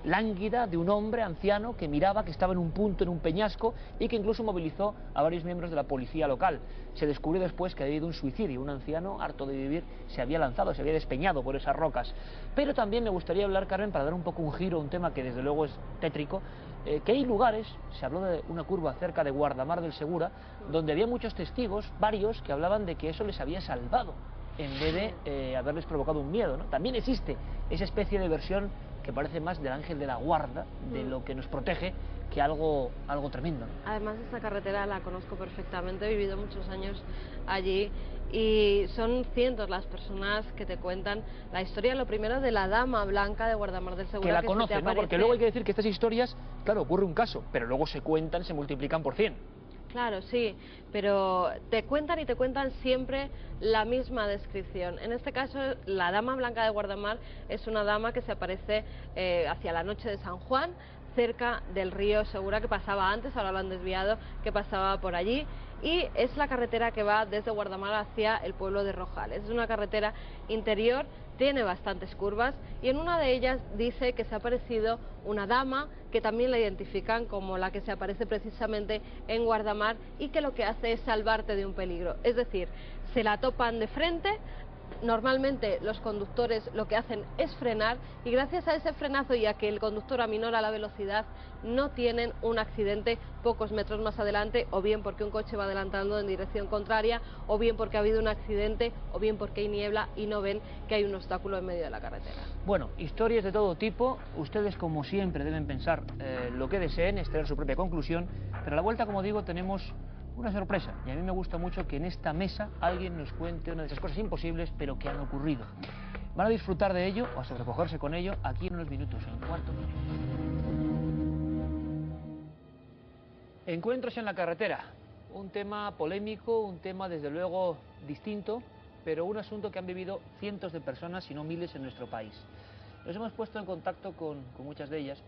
lánguida de un hombre anciano que miraba, que estaba en un punto, en un peñasco, y que incluso movilizó a varios miembros de la policía local. Se descubrió después que había habido un suicidio, un anciano harto de vivir se había lanzado, se había despeñado por esas rocas. Pero también me gustaría hablar, Carmen, para dar un poco un giro a un tema que desde luego es tétrico, que hay lugares, se habló de una curva cerca de Guardamar del Segura, donde había muchos testigos, varios, que hablaban de que eso les había salvado, en vez de haberles provocado un miedo, ¿no? También existe esa especie de versión que parece más del ángel de la guarda, de lo que nos protege, que algo tremendo, ¿no? Además, esta carretera la conozco perfectamente, he vivido muchos años allí y son cientos las personas que te cuentan la historia, lo primero, de la dama blanca de Guardamar del Segura. Que la conocen, ¿no? Porque luego hay que decir que estas historias, claro, ocurre un caso, pero luego se cuentan, se multiplican por 100. Claro, sí, pero te cuentan y te cuentan siempre la misma descripción. En este caso, la dama blanca de Guardamar es una dama que se aparece hacia la noche de San Juan, cerca del río Segura, que pasaba antes, ahora lo han desviado, que pasaba por allí, y es la carretera que va desde Guardamar hacia el pueblo de Rojales. Es una carretera interior, tiene bastantes curvas, y en una de ellas dice que se ha aparecido una dama, que también la identifican como la que se aparece precisamente en Guardamar, y que lo que hace es salvarte de un peligro. Es decir, se la topan de frente. Normalmente los conductores lo que hacen es frenar, y gracias a ese frenazo y a que el conductor aminora la velocidad, no tienen un accidente pocos metros más adelante, o bien porque un coche va adelantando en dirección contraria, o bien porque ha habido un accidente, o bien porque hay niebla y no ven que hay un obstáculo en medio de la carretera. Bueno, historias de todo tipo. Ustedes, como siempre, deben pensar lo que deseen, extraer su propia conclusión, pero a la vuelta, como digo, tenemos una sorpresa, y a mí me gusta mucho que en esta mesa alguien nos cuente una de esas cosas imposibles, pero que han ocurrido. Van a disfrutar de ello, o a sobrecogerse con ello, aquí en unos minutos, en Cuarto Milenio. Encuentros en la carretera, un tema polémico, un tema desde luego distinto, pero un asunto que han vivido cientos de personas, si no miles, en nuestro país. Nos hemos puesto en contacto con muchas de ellas,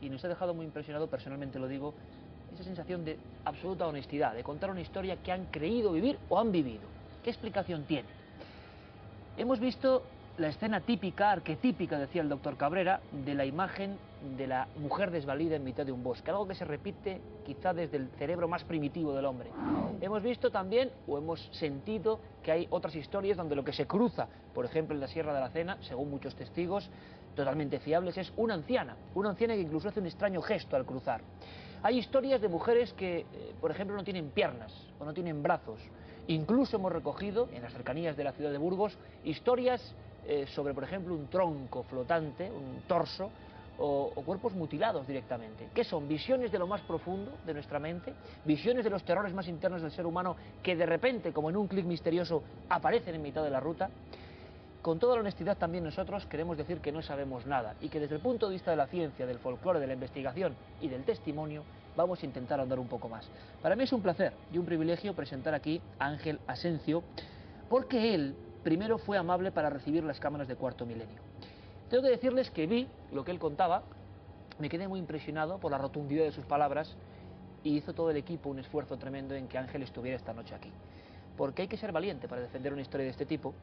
y nos ha dejado muy impresionado, personalmente lo digo, esa sensación de absoluta honestidad, de contar una historia que han creído vivir o han vivido. ¿Qué explicación tiene? Hemos visto la escena típica, arquetípica, decía el doctor Cabrera, de la imagen de la mujer desvalida en mitad de un bosque, algo que se repite quizá desde el cerebro más primitivo del hombre. Hemos visto también, o hemos sentido, que hay otras historias donde lo que se cruza, por ejemplo en la Sierra de la Cena, según muchos testigos totalmente fiables, es una anciana que incluso hace un extraño gesto al cruzar. Hay historias de mujeres que, por ejemplo, no tienen piernas o no tienen brazos. Incluso hemos recogido, en las cercanías de la ciudad de Burgos, historias sobre, por ejemplo, un tronco flotante, un torso, o cuerpos mutilados directamente. ¿Qué son? Visiones de lo más profundo de nuestra mente, visiones de los terrores más internos del ser humano que de repente, como en un clic misterioso, aparecen en mitad de la ruta. Con toda la honestidad también nosotros queremos decir que no sabemos nada y que desde el punto de vista de la ciencia, del folclore, de la investigación y del testimonio vamos a intentar ahondar un poco más. Para mí es un placer y un privilegio presentar aquí a Ángel Asencio, porque él primero fue amable para recibir las cámaras de Cuarto Milenio. Tengo que decirles que vi lo que él contaba, me quedé muy impresionado por la rotundidad de sus palabras, y hizo todo el equipo un esfuerzo tremendo en que Ángel estuviera esta noche aquí. Porque hay que ser valiente para defender una historia de este tipo,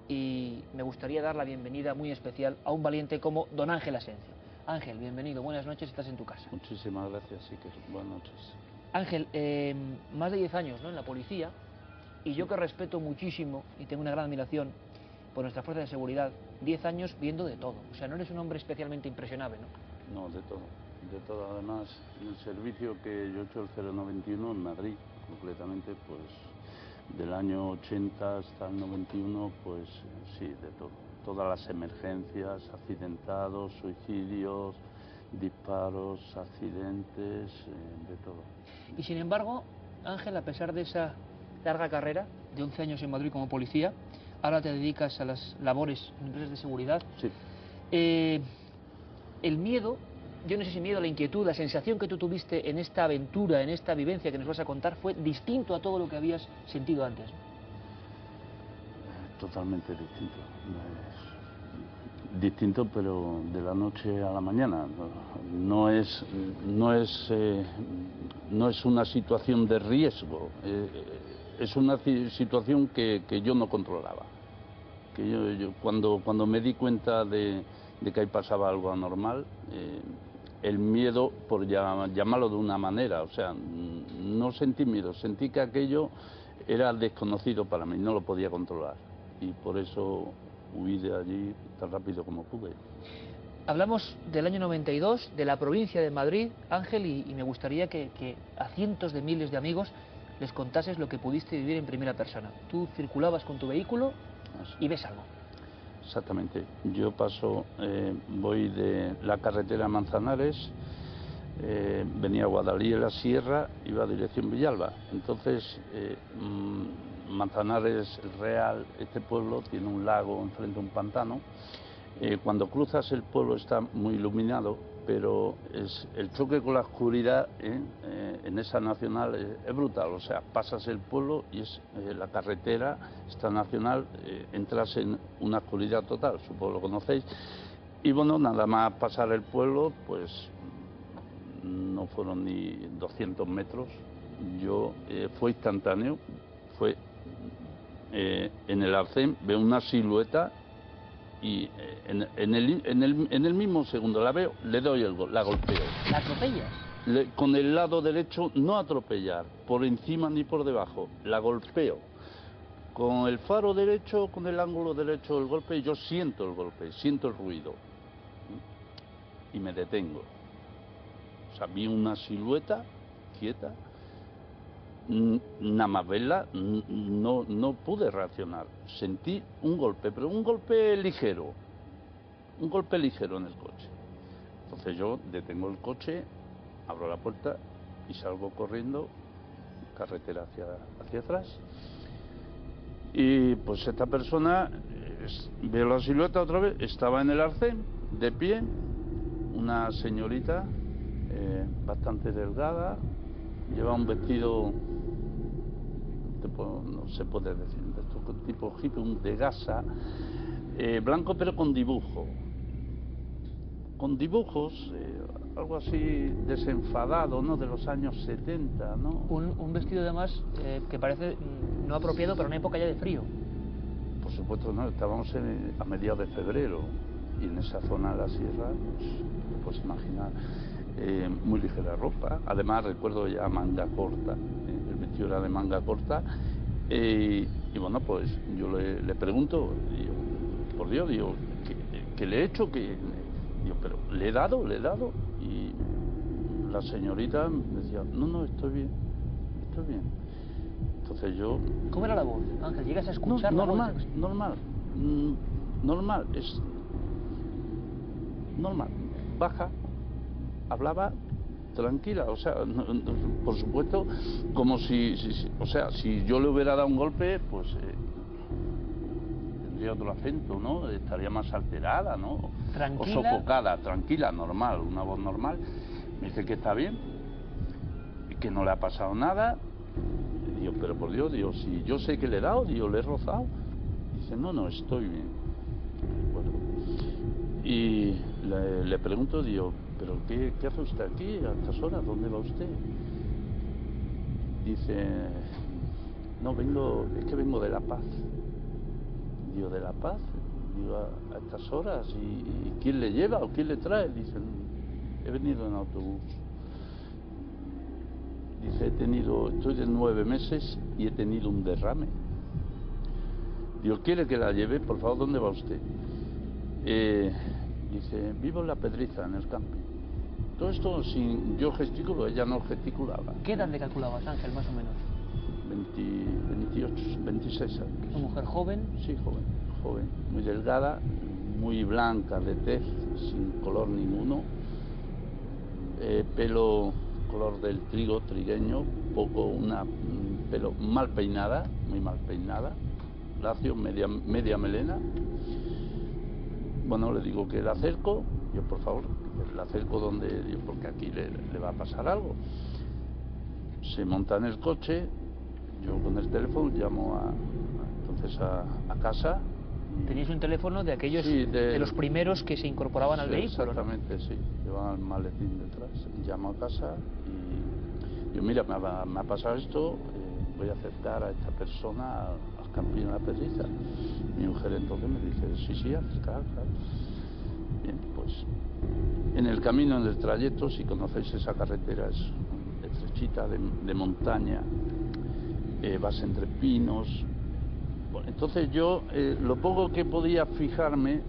y me gustaría dar la bienvenida muy especial a un valiente como don Ángel Asencio. Ángel, bienvenido, buenas noches, estás en tu casa. Muchísimas gracias, sí, que buenas noches. Ángel, más de 10 años, ¿no?, en la policía, y yo que respeto muchísimo y tengo una gran admiración por nuestra fuerza de seguridad, 10 años viendo de todo. O sea, no eres un hombre especialmente impresionable, ¿no? No, de todo. De todo, además, en el servicio que yo he hecho, el 091 en Madrid, concretamente, pues del año 80 hasta el 91, pues sí, de todo. Todas las emergencias, accidentados, suicidios, disparos, accidentes, de todo. Y sin embargo, Ángel, a pesar de esa larga carrera, de 11 años en Madrid como policía, ahora te dedicas a las labores en empresas de seguridad. Sí. El miedo, yo no sé si miedo, la inquietud, la sensación que tú tuviste en esta aventura, en esta vivencia que nos vas a contar, fue distinto a todo lo que habías sentido antes, ¿no? Totalmente distinto. Distinto, pero de la noche a la mañana. No es una situación de riesgo, es una situación que yo no controlaba. Que yo cuando me di cuenta de que ahí pasaba algo anormal, el miedo, por llamarlo de una manera, o sea, no sentí miedo, sentí que aquello era desconocido para mí, no lo podía controlar, y por eso huí de allí tan rápido como pude. Hablamos del año 92, de la provincia de Madrid, Ángel, y me gustaría que a cientos de miles de amigos les contases lo que pudiste vivir en primera persona. Tú circulabas con tu vehículo y ves algo. Exactamente. Yo voy de la carretera Manzanares, venía a Guadalí en la Sierra, iba a dirección Villalba. Entonces, Manzanares, el Real, este pueblo tiene un lago enfrente a un pantano. Cuando cruzas el pueblo está muy iluminado, pero el choque con la oscuridad en esa nacional es brutal. O sea, pasas el pueblo y la carretera, esta nacional, entras en una oscuridad total, supongo lo conocéis. Y bueno, nada más pasar el pueblo, pues no fueron ni 200 metros. Fue instantáneo, fue en el arcén, veo una silueta y en el mismo segundo la veo, le doy la golpeo. ¿La atropellas? Con el lado derecho, no atropellar, por encima ni por debajo, la golpeo. Con el faro derecho, con el ángulo derecho del golpe, yo siento el golpe, siento el ruido y me detengo. O sea, vi una silueta quieta, nada más verla, no pude reaccionar. Sentí un golpe, pero un golpe ligero en el coche. Entonces yo detengo el coche, abro la puerta y salgo corriendo, carretera hacia atrás. Y pues esta persona, veo la silueta otra vez, estaba en el arcén, de pie, una señorita bastante delgada, lleva un vestido, no se puede decir, tipo hippie, de gasa, blanco pero con dibujo. Con dibujos, algo así desenfadado, ¿no? De los años 70, ¿no? Un vestido además que parece no apropiado para una época ya de frío. Por supuesto, no, estábamos a mediados de febrero y en esa zona de la sierra, pues, te puedes imaginar, muy ligera ropa. Además recuerdo ya manga corta, el vestido era de manga corta, y bueno, pues yo le pregunto, digo, por Dios, digo, ¿qué le he hecho? Digo, pero le he dado, y la señorita me decía, no, estoy bien. Entonces yo... ¿Cómo era la voz, Ángel? ¿Llegas a escuchar la voz? Normal, es normal, baja, hablaba tranquila, o sea, por supuesto, como si yo le hubiera dado un golpe, pues tendría otro acento, ¿no? Estaría más alterada, ¿no? ¿Tranquila? O sofocada, tranquila, normal, una voz normal. Me dice que está bien, que no le ha pasado nada. Y digo, pero por Dios, digo, si yo sé que le he dado, digo, le he rozado. Dice, no, estoy bien. Bueno, y le pregunto, digo, ¿pero qué hace usted aquí a estas horas? ¿Dónde va usted? Dice, no, es que vengo de La Paz. Digo, ¿de La Paz? Digo, a estas horas, ¿y quién le lleva o quién le trae? Dice, he venido en autobús. Dice, estoy de 9 meses y he tenido un derrame. Digo, ¿quiere que la lleve? Por favor, ¿dónde va usted? Dice, vivo en La Pedriza, en el camping. Todo esto sin yo gesticulo, ella no gesticulaba. ¿Qué edad le calculabas, Ángel, más o menos? 28, 26 años. ¿Una mujer joven? Sí, joven, muy delgada, muy blanca de tez, sin color ninguno, pelo color del trigo, trigueño, pelo mal peinada, muy mal peinada, lacio, media melena. Bueno, le digo que la acerco, yo por favor, la acerco porque aquí le va a pasar algo. Se monta en el coche, yo con el teléfono llamo entonces a casa, Teníais un teléfono de aquellos, Sí, de los primeros que se incorporaban al Sí, vehículo, ¿no? exactamente, sí. Llevaban el maletín detrás. Llamo a casa y digo, mira, me ha pasado esto, voy a acercar a esta persona al camping en La Pedriza. Mi mujer entonces me dice, sí, acercar, claro. Bien, pues en el camino, en el trayecto, si conocéis esa carretera, es estrechita, de montaña, vas entre pinos. Bueno, entonces yo, lo poco que podía fijarme,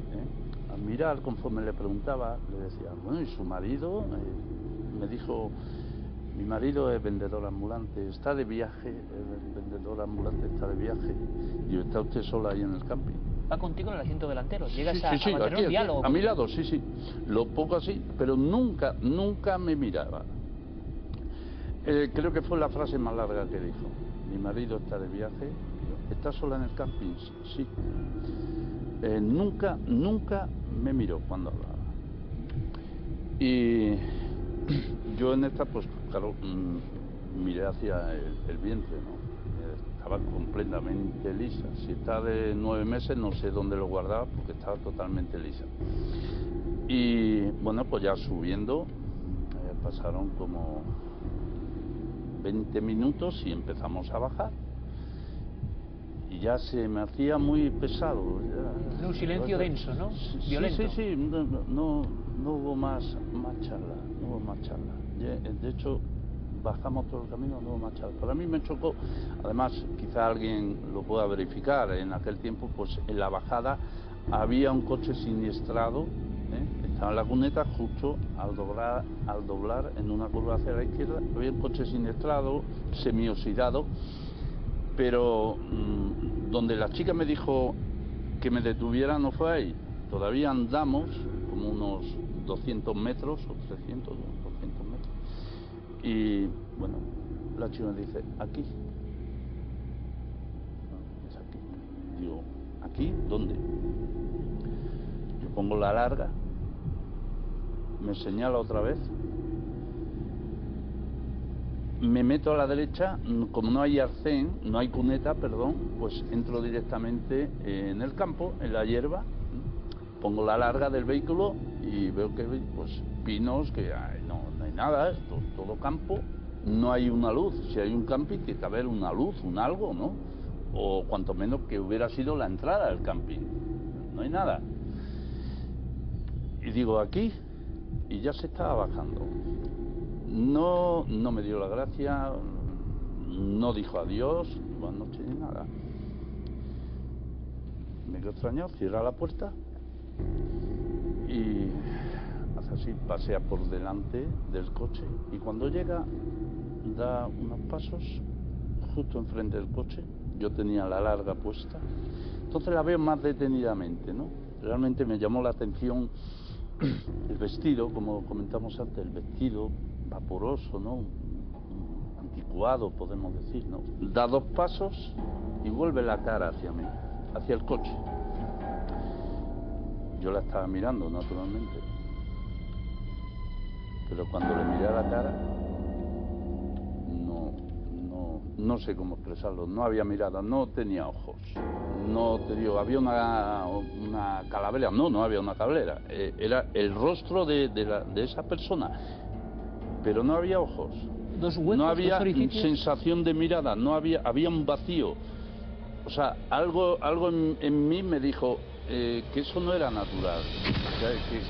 al mirar, conforme le preguntaba, le decía, bueno, ¿y su marido? Me dijo, mi marido es vendedor ambulante, está de viaje, el vendedor ambulante está de viaje. Digo, ¿está usted sola ahí en el camping? Va contigo en el asiento delantero, llegas a mantener aquí, un diálogo. a mi lado, sí. Lo poco así, pero nunca me miraba. Creo que fue la frase más larga que dijo. Mi marido está de viaje. ¿Está sola en el camping? Sí. Nunca me miró cuando hablaba. Y yo en esta, pues claro, miré hacia el vientre, ¿no? Estaba completamente lisa. Si está de 9 meses, no sé dónde lo guardaba porque estaba totalmente lisa. Y bueno, pues ya subiendo, pasaron como 20 minutos y empezamos a bajar. Y ya se me hacía muy pesado. Un silencio denso, ¿no? Violento. Sí, no hubo más charla, no hubo más charla. De hecho, bajamos todo el camino, no hubo más charla. Para mí me chocó, además, quizá alguien lo pueda verificar, en aquel tiempo, pues en la bajada había un coche siniestrado, estaba en la cuneta, justo al doblar en una curva hacia la izquierda, había un coche siniestrado, semioxidado, pero donde la chica me dijo que me detuviera no fue ahí. Todavía andamos como unos 200 metros o 300, 200 metros. Y bueno, la chica me dice, aquí. No, es aquí. Digo, ¿aquí? ¿Dónde? Yo pongo la larga, me señala otra vez. Me meto a la derecha, como no hay arcén, no hay cuneta, perdón, pues entro directamente en el campo, en la hierba, pongo la larga del vehículo y veo que pues pinos, que no hay nada, es todo campo, no hay una luz. Si hay un camping tiene que haber una luz, un algo, ¿no? O cuanto menos que hubiera sido la entrada del camping, no hay nada. Y digo, aquí, y ya se estaba bajando. No me dio la gracia, no dijo adiós, buenas noches ni nada. Me quedo extrañado, cierra la puerta y hace así, pasea por delante del coche y cuando llega da unos pasos justo enfrente del coche. Yo tenía la larga puesta, entonces la veo más detenidamente, ¿no? Realmente me llamó la atención el vestido, como comentamos antes, el vestido vaporoso, ¿no? Anticuado, podemos decir, ¿no? Da 2 pasos y vuelve la cara hacia mí, hacia el coche. Yo la estaba mirando, naturalmente. Pero cuando le miré a la cara, no sé cómo expresarlo, no había mirada, no tenía ojos. No te digo, había una calavera, no había una calavera, era el rostro de esa persona, pero no había ojos, Dos huecos, no había dos orificios. sensación de mirada, había un vacío. O sea, algo en mí me dijo que eso no era natural, o sea, que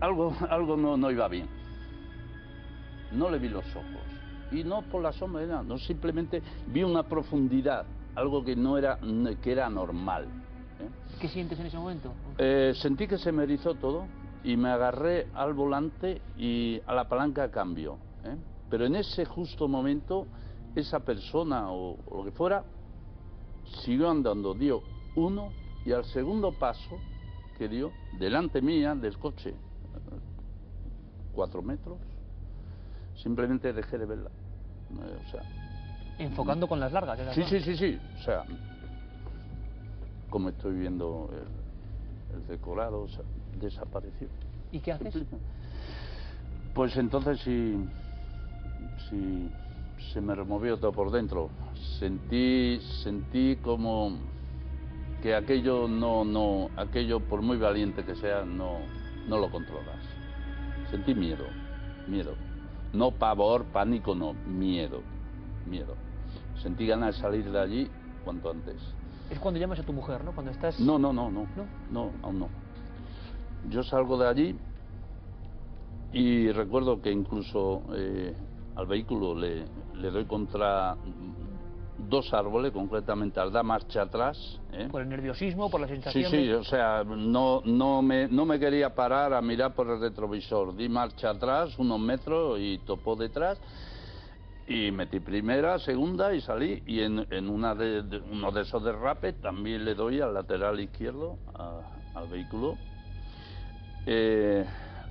algo no iba bien. No le vi los ojos. Y no por la sombra, no, simplemente vi una profundidad, algo que era normal. ¿Qué sientes en ese momento? Sentí que se me erizó todo y me agarré al volante y a la palanca a cambio. Pero en ese justo momento, esa persona o lo que fuera, siguió andando, dio uno y al segundo paso que dio, delante mía del coche, 4 metros, simplemente dejé de verla. O sea, enfocando con las largas. Sí. O sea, como estoy viendo el decorado, o sea, desapareció. ¿Y qué haces? Pues entonces sí se me removió todo por dentro. Sentí como que aquello aquello por muy valiente que sea, no lo controlas. Sentí miedo. No pavor, pánico, no, miedo. Sentí ganas de salir de allí cuanto antes. Es cuando llamas a tu mujer, ¿no? Cuando estás... No, aún no. Yo salgo de allí y recuerdo que incluso al vehículo le doy contra 2 árboles, concretamente al dar marcha atrás. ¿Por el nerviosismo, por la sensación? Sí, o sea, no me quería parar a mirar por el retrovisor. Di marcha atrás, unos metros, y topó detrás. Y metí primera, segunda y salí. Y en uno de esos derrapes también le doy al lateral izquierdo al vehículo.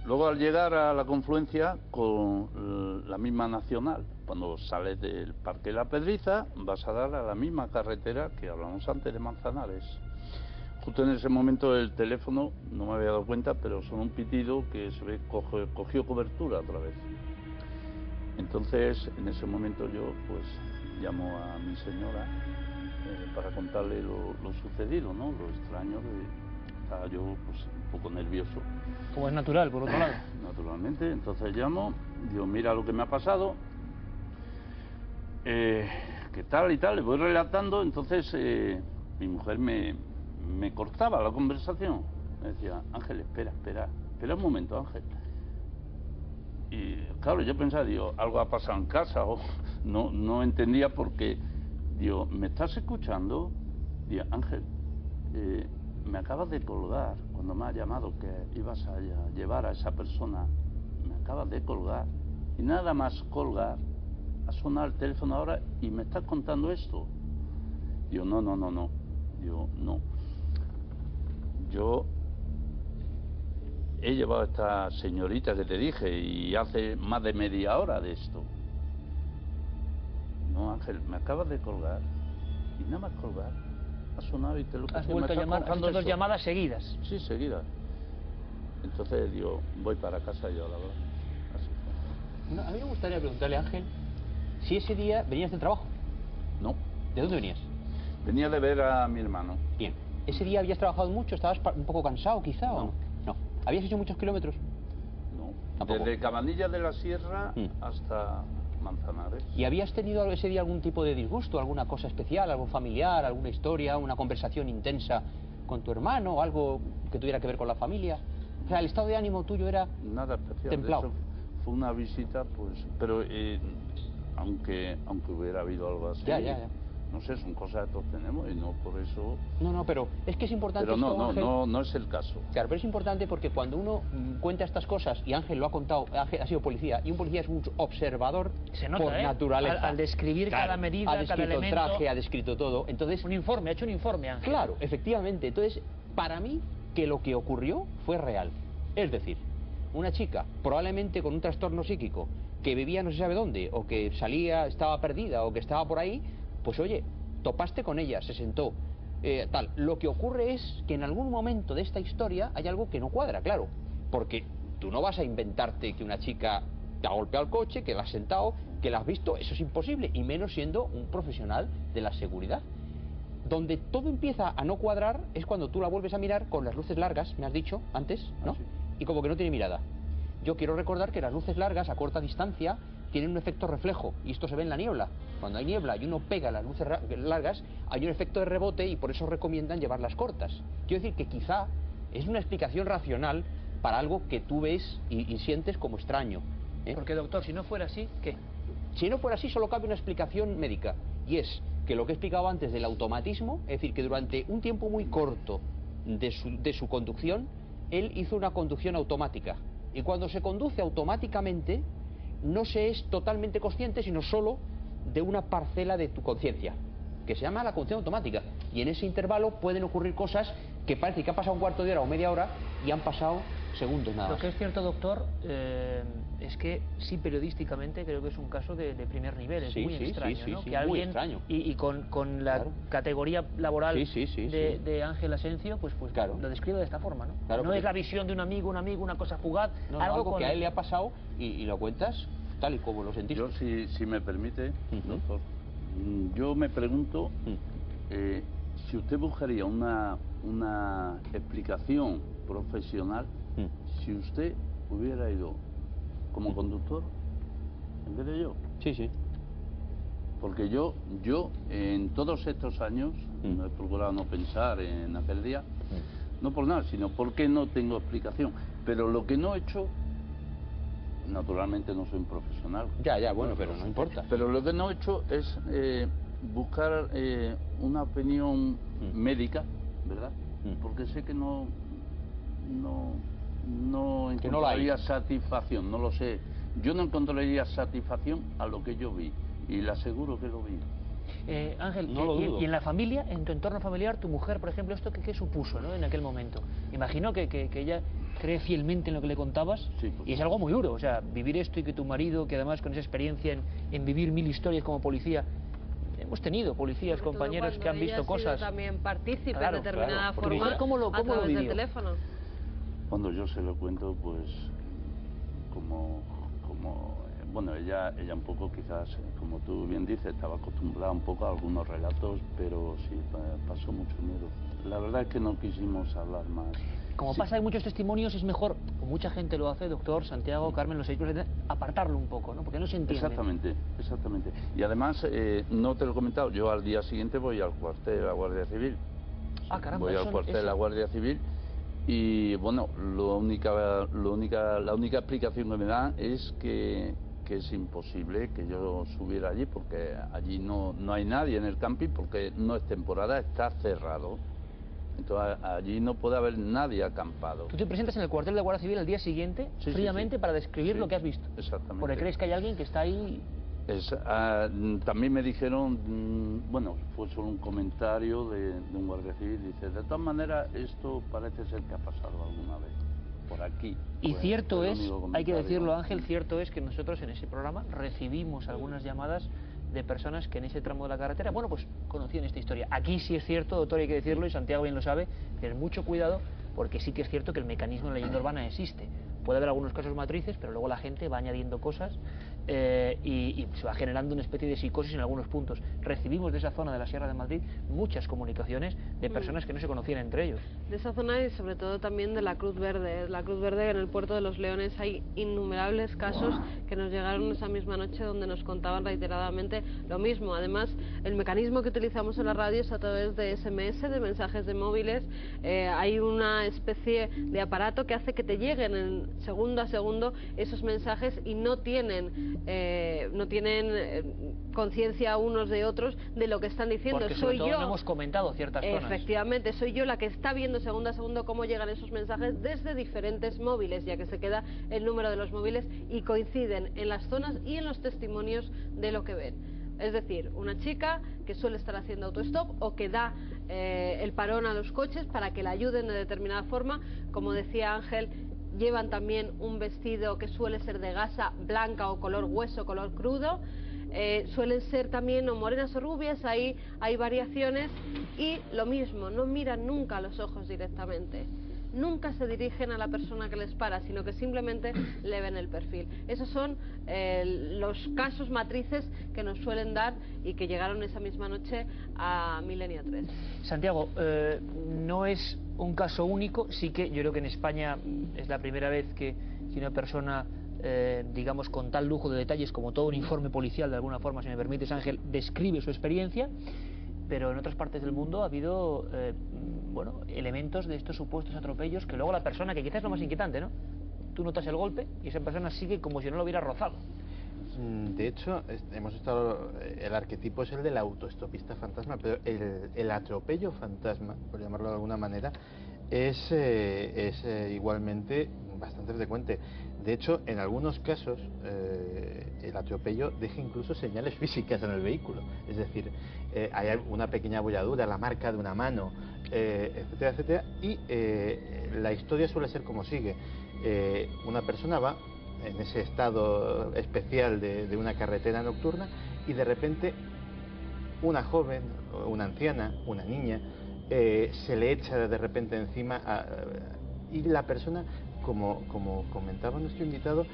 Luego, al llegar a la confluencia con la misma nacional, cuando sales del Parque La Pedriza, vas a dar a la misma carretera que hablamos antes de Manzanares. Justo en ese momento el teléfono, no me había dado cuenta, pero sonó un pitido que se ve cogió cobertura otra vez. Entonces, en ese momento yo pues llamo a mi señora para contarle lo sucedido, ¿no? Lo extraño estaba yo pues un poco nervioso. Como es natural, por otro lado. Naturalmente, entonces llamo, digo, mira lo que me ha pasado, ¿qué tal y tal? Le voy relatando, entonces mi mujer me cortaba la conversación. Me decía, Ángel, espera un momento, Ángel. Y claro, yo pensaba, digo, algo ha pasado en casa, o no entendía por qué. Digo, ¿me estás escuchando? Digo, Ángel, me acabas de colgar cuando me has llamado que ibas a llevar a esa persona. Me acabas de colgar. Y nada más colgar, ha sonado el teléfono ahora y me estás contando esto. Digo, no. Digo, no. Yo he llevado a esta señorita que te dije y hace más de media hora de esto. No, Ángel, me acabas de colgar y nada más colgar ha sonado y te lo has vuelto a llamar, has hecho 2 llamadas seguidas. Sí, seguidas. Entonces digo, voy para casa y yo la verdad. Así fue. No, a mí me gustaría preguntarle, Ángel, si ese día venías del trabajo. No. ¿De dónde venías? Venía de ver a mi hermano. Bien. ¿Ese día habías trabajado mucho? ¿Estabas un poco cansado quizá o no? No. ¿Habías hecho muchos kilómetros? No. ¿Tampoco? Desde Cabanillas de la Sierra hasta Manzanares. ¿Y habías tenido ese día algún tipo de disgusto, alguna cosa especial, algo familiar, alguna historia, una conversación intensa con tu hermano, algo que tuviera que ver con la familia? O sea, el estado de ánimo tuyo era nada especial. Templado. Eso fue una visita, pues, pero aunque hubiera habido algo así. Ya. No sé, son cosas que todos tenemos y no por eso... No, pero es que es importante... Pero Ángel, no es el caso. Claro, pero es importante porque cuando uno cuenta estas cosas, y Ángel lo ha contado, Ángel ha sido policía, y un policía es un observador se nota, por naturaleza. Al describir cada medida, ha descrito cada elemento... el traje, ha descrito todo, entonces... Un informe, ha hecho un informe, Ángel. Claro, efectivamente. Entonces, para mí, que lo que ocurrió fue real. Es decir, una chica, probablemente con un trastorno psíquico, que vivía no se sabe dónde, o que salía, estaba perdida, o que estaba por ahí, pues oye, topaste con ella, se sentó, tal. Lo que ocurre es que en algún momento de esta historia hay algo que no cuadra, claro, porque tú no vas a inventarte que una chica te ha golpeado el coche, que la has sentado, que la has visto, eso es imposible, y menos siendo un profesional de la seguridad. Donde todo empieza a no cuadrar es cuando tú la vuelves a mirar con las luces largas, me has dicho antes, ¿no? Sí. Y como que no tiene mirada. Yo quiero recordar que las luces largas a corta distancia tienen un efecto reflejo, y esto se ve en la niebla. Cuando hay niebla y uno pega las luces largas, hay un efecto de rebote y por eso recomiendan llevarlas cortas. Quiero decir que quizá es una explicación racional para algo que tú ves y sientes como extraño. Porque, doctor, si no fuera así, ¿qué? Si no fuera así, solo cabe una explicación médica, y es que lo que he explicado antes del automatismo, es decir, que durante un tiempo muy corto de su conducción, él hizo una conducción automática. Y cuando se conduce automáticamente, no se es totalmente consciente, sino solo de una parcela de tu conciencia, que se llama la conducción automática. Y en ese intervalo pueden ocurrir cosas que parece que ha pasado un cuarto de hora o media hora y han pasado segundos nada más. Lo que es cierto, doctor, es que sí, periodísticamente creo que es un caso de primer nivel, es muy extraño, ¿no? Sí, que alguien, muy extraño. Y con la categoría laboral de Ángel Asencio, pues claro, lo describe de esta forma, ¿no? Claro, no es la visión de un amigo, una cosa fugaz, algo que a él le ha pasado y lo cuentas tal y como lo sentiste. Yo, si me permite, doctor, yo me pregunto si usted buscaría una explicación profesional, si usted hubiera ido como conductor en vez de yo. Sí, sí. Porque yo en todos estos años he procurado no pensar en aquel día, no por nada, sino porque no tengo explicación. Pero lo que no he hecho, naturalmente no soy un profesional. Ya, bueno, pero no importa. Pero lo que no he hecho es buscar una opinión médica, ¿verdad? Porque sé que no encontraría satisfacción, no lo sé. Yo no encontraría satisfacción a lo que yo vi, y le aseguro que lo vi. Ángel, no lo dudo. Y en la familia, en tu entorno familiar, tu mujer, por ejemplo, ¿esto qué supuso, ¿no?, en aquel momento? Imagino que ella cree fielmente en lo que le contabas, sí, y es algo muy duro, o sea, vivir esto y que tu marido, que además con esa experiencia en vivir 1000 historias como policía, hemos tenido policías, compañeros que han visto cosas. También partícipe Claro, de determinada claro. forma ¿Cómo lo a través vivió? del teléfono. Cuando yo se lo cuento, pues bueno, ella un poco, quizás, como tú bien dices, estaba acostumbrada un poco a algunos relatos, pero sí, pasó mucho miedo. La verdad es que no quisimos hablar más. Como pasa en muchos testimonios, es mejor, como mucha gente lo hace, doctor, Santiago, Carmen, los seguidores, apartarlo un poco, ¿no?, porque no se entiende. Exactamente. Y además, no te lo he comentado, yo al día siguiente voy al cuartel de la Guardia Civil. Ah, caramba. Voy al cuartel de la Guardia Civil y, bueno, la única explicación que me dan es que es imposible que yo subiera allí, porque allí no hay nadie en el camping, porque no es temporada, está cerrado. Entonces allí no puede haber nadie acampado. Tú te presentas en el cuartel de Guardia Civil al día siguiente, fríamente, para describir lo que has visto. Exactamente. Porque crees que hay alguien que está ahí. También me dijeron, bueno, fue solo un comentario de un guardia civil, dice, de todas maneras, esto parece ser que ha pasado alguna vez por aquí. Y pues, cierto fue el es, único hay que comentario. decirlo, Ángel, cierto es que nosotros en ese programa recibimos algunas llamadas de personas que en ese tramo de la carretera, bueno, pues conocían esta historia. Aquí sí es cierto, doctor, hay que decirlo, y Santiago bien lo sabe, tener mucho cuidado, porque sí que es cierto que el mecanismo de la leyenda urbana existe. Puede haber algunos casos matrices, pero luego la gente va añadiendo cosas y se va generando una especie de psicosis en algunos puntos. Recibimos de esa zona de la Sierra de Madrid muchas comunicaciones de personas que no se conocían entre ellos. De esa zona y sobre todo también de la Cruz Verde. La Cruz Verde, en el puerto de Los Leones hay innumerables casos que nos llegaron esa misma noche, donde nos contaban reiteradamente lo mismo. Además, el mecanismo que utilizamos en la radio es a través de SMS, de mensajes de móviles. Hay una especie de aparato que hace que te lleguen en segundo a segundo esos mensajes y no tienen conciencia unos de otros de lo que están diciendo. Porque sobre todo no hemos comentado ciertas zonas. Efectivamente, soy yo la que está viendo segundo a segundo cómo llegan esos mensajes desde diferentes móviles, ya que se queda el número de los móviles y coinciden en las zonas y en los testimonios de lo que ven. Es decir, una chica que suele estar haciendo autostop o que da el parón a los coches para que la ayuden de determinada forma. Como decía Ángel, llevan también un vestido que suele ser de gasa blanca o color hueso, color crudo. Suelen ser también o morenas o rubias, ahí hay variaciones, y lo mismo, no miran nunca a los ojos directamente. Nunca se dirigen a la persona que les para, sino que simplemente le ven el perfil. Esos son los casos matrices que nos suelen dar y que llegaron esa misma noche a Milenio 3. Santiago, no es un caso único, sí que yo creo que en España es la primera vez que una persona, digamos, con tal lujo de detalles como todo un informe policial, de alguna forma, si me permites, Ángel, describe su experiencia. Pero en otras partes del mundo ha habido bueno, elementos de estos supuestos atropellos que luego la persona, que quizás es lo más inquietante, ¿no?, tú notas el golpe y esa persona sigue como si no lo hubiera rozado. De hecho, el arquetipo es el del autoestopista fantasma, pero el atropello fantasma, por llamarlo de alguna manera, es igualmente bastante frecuente. De hecho, en algunos casos el atropello deja incluso señales físicas en el vehículo. Es decir, hay una pequeña abolladura, la marca de una mano, etcétera, etcétera. Y la historia suele ser como sigue. Una persona va en ese estado especial de una carretera nocturna y de repente una joven, una anciana, una niña, se le echa de repente encima y la persona, como comentaba nuestro invitado,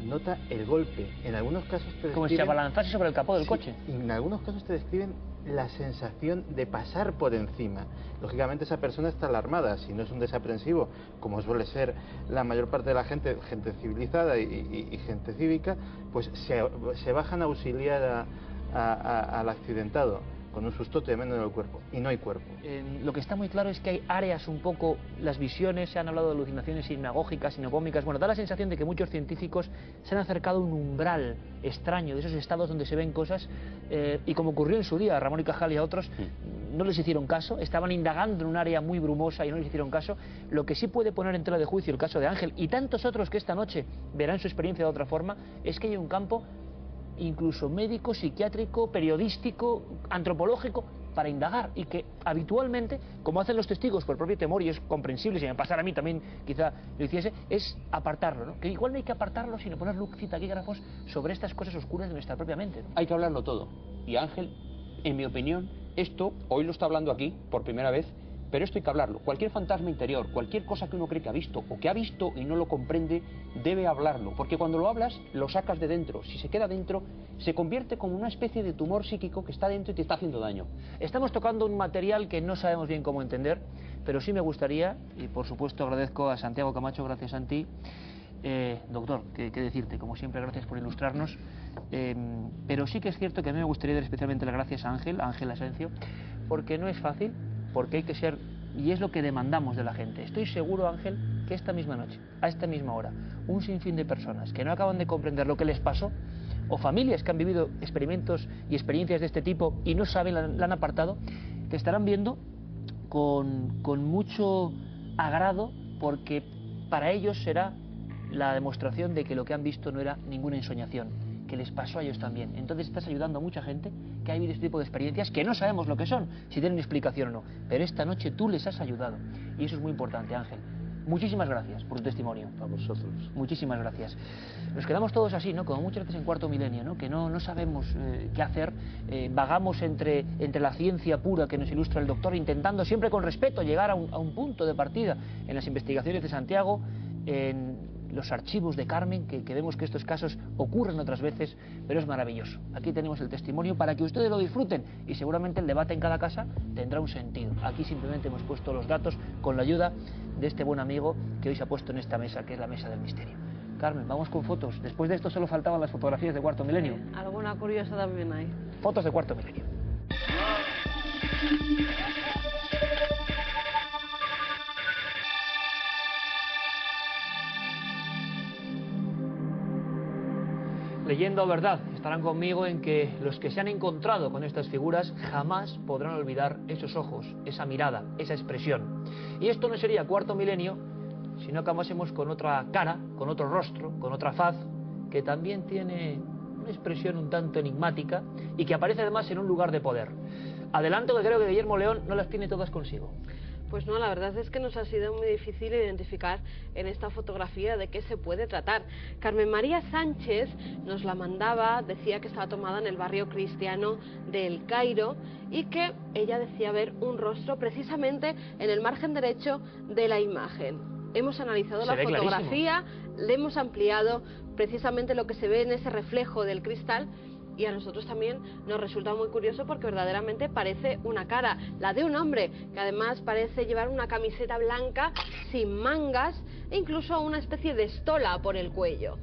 nota el golpe. En algunos casos te describen, como si se abalanzase sobre el capó del coche. En algunos casos te describen la sensación de pasar por encima. Lógicamente esa persona está alarmada, si no es un desaprensivo, como suele ser la mayor parte de la gente, gente civilizada y gente cívica, pues se bajan a auxiliar al accidentado con un susto tremendo en el cuerpo, y no hay cuerpo. Lo que está muy claro es que hay áreas un poco, las visiones, se han hablado de alucinaciones sinagógicas, sinagómicas, bueno, da la sensación de que muchos científicos se han acercado a un umbral extraño de esos estados donde se ven cosas, y como ocurrió en su día a Ramón y Cajal y a otros, no les hicieron caso, estaban indagando en un área muy brumosa y no les hicieron caso. Lo que sí puede poner en tela de juicio el caso de Ángel y tantos otros que esta noche verán su experiencia de otra forma, es que hay un campo incluso médico, psiquiátrico, periodístico, antropológico, para indagar, y que habitualmente, como hacen los testigos por propio temor, y es comprensible, si me pasara a mí también quizá lo hiciese, es apartarlo, ¿no? Que igual no hay que apartarlo, sino poner lucecita, taquígrafos sobre estas cosas oscuras de nuestra propia mente, ¿no? Hay que hablarlo todo. Y Ángel, en mi opinión, esto, hoy lo está hablando aquí, por primera vez, pero esto hay que hablarlo. Cualquier fantasma interior, cualquier cosa que uno cree que ha visto o que ha visto y no lo comprende, debe hablarlo, porque cuando lo hablas, lo sacas de dentro. Si se queda dentro, se convierte como una especie de tumor psíquico que está dentro y te está haciendo daño. Estamos tocando un material que no sabemos bien cómo entender, pero sí me gustaría, y por supuesto agradezco a Santiago Camacho, gracias a ti, doctor, qué decirte, como siempre, gracias por ilustrarnos, pero sí que es cierto que a mí me gustaría dar especialmente las gracias a Ángel Asencio, porque no es fácil, porque hay que ser, y es lo que demandamos de la gente. Estoy seguro, Ángel, que esta misma noche, a esta misma hora, un sinfín de personas que no acaban de comprender lo que les pasó, o familias que han vivido experimentos y experiencias de este tipo y no saben, la han apartado, te estarán viendo con mucho agrado, porque para ellos será la demostración de que lo que han visto no era ninguna ensoñación, que les pasó a ellos también. Entonces estás ayudando a mucha gente que ha vivido este tipo de experiencias que no sabemos lo que son, si tienen explicación o no, pero esta noche tú les has ayudado, y eso es muy importante, Ángel. Muchísimas gracias por tu testimonio. A vosotros. Muchísimas gracias. Nos quedamos todos así, ¿no? Como muchas veces en Cuarto Milenio, ¿no? Que no sabemos qué hacer, vagamos entre la ciencia pura que nos ilustra el doctor, intentando siempre con respeto llegar a un punto de partida en las investigaciones de Santiago, en los archivos de Carmen, que vemos que estos casos ocurren otras veces, pero es maravilloso. Aquí tenemos el testimonio para que ustedes lo disfruten, y seguramente el debate en cada casa tendrá un sentido. Aquí simplemente hemos puesto los datos con la ayuda de este buen amigo que hoy se ha puesto en esta mesa, que es la mesa del misterio. Carmen, vamos con fotos. Después de esto solo faltaban las fotografías de Cuarto Milenio. Alguna curiosa también hay. Fotos de Cuarto Milenio. Leyendo verdad, estarán conmigo en que los que se han encontrado con estas figuras jamás podrán olvidar esos ojos, esa mirada, esa expresión. Y esto no sería Cuarto Milenio si no acabásemos con otra cara, con otro rostro, con otra faz, que también tiene una expresión un tanto enigmática y que aparece además en un lugar de poder. Adelanto que creo que Guillermo León no las tiene todas consigo. Pues no, la verdad es que nos ha sido muy difícil identificar en esta fotografía de qué se puede tratar. Carmen María Sánchez nos la mandaba, decía que estaba tomada en el barrio cristiano de El Cairo y que ella decía ver un rostro precisamente en el margen derecho de la imagen. Hemos analizado la fotografía, le hemos ampliado precisamente lo que se ve en ese reflejo del cristal, y a nosotros también nos resulta muy curioso porque verdaderamente parece una cara, la de un hombre, que además parece llevar una camiseta blanca sin mangas e incluso una especie de estola por el cuello.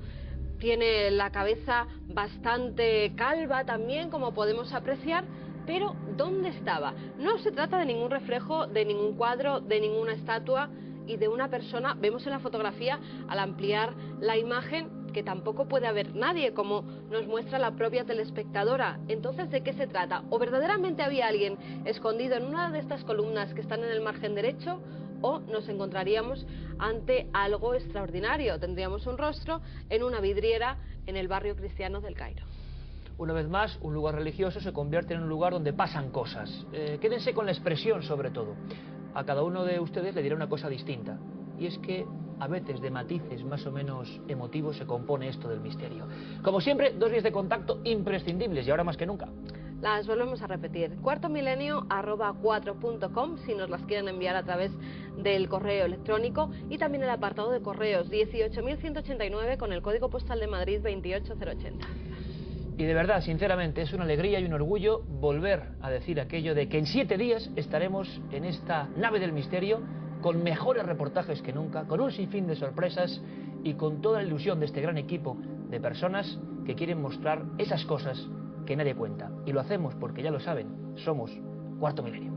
Tiene la cabeza bastante calva también, como podemos apreciar, pero ¿dónde estaba? No se trata de ningún reflejo, de ningún cuadro, de ninguna estatua y de una persona. Vemos en la fotografía, al ampliar la imagen, que tampoco puede haber nadie, como nos muestra la propia telespectadora. Entonces, ¿de qué se trata? ¿O verdaderamente había alguien escondido en una de estas columnas que están en el margen derecho? ¿O nos encontraríamos ante algo extraordinario? Tendríamos un rostro en una vidriera en el barrio cristiano del Cairo. Una vez más, un lugar religioso se convierte en un lugar donde pasan cosas. Quédense con la expresión, sobre todo. A cada uno de ustedes le diré una cosa distinta, y es que a veces de matices más o menos emotivos se compone esto del misterio. Como siempre, dos vías de contacto imprescindibles, y ahora más que nunca. Las volvemos a repetir: cuartomilenio@4.com si nos las quieren enviar a través del correo electrónico, y también el apartado de correos 18.189 con el código postal de Madrid 28080. Y de verdad, sinceramente, es una alegría y un orgullo volver a decir aquello de que en 7 días estaremos en esta nave del misterio con mejores reportajes que nunca, con un sinfín de sorpresas y con toda la ilusión de este gran equipo de personas que quieren mostrar esas cosas que nadie cuenta. Y lo hacemos porque, ya lo saben, somos Cuarto Milenio.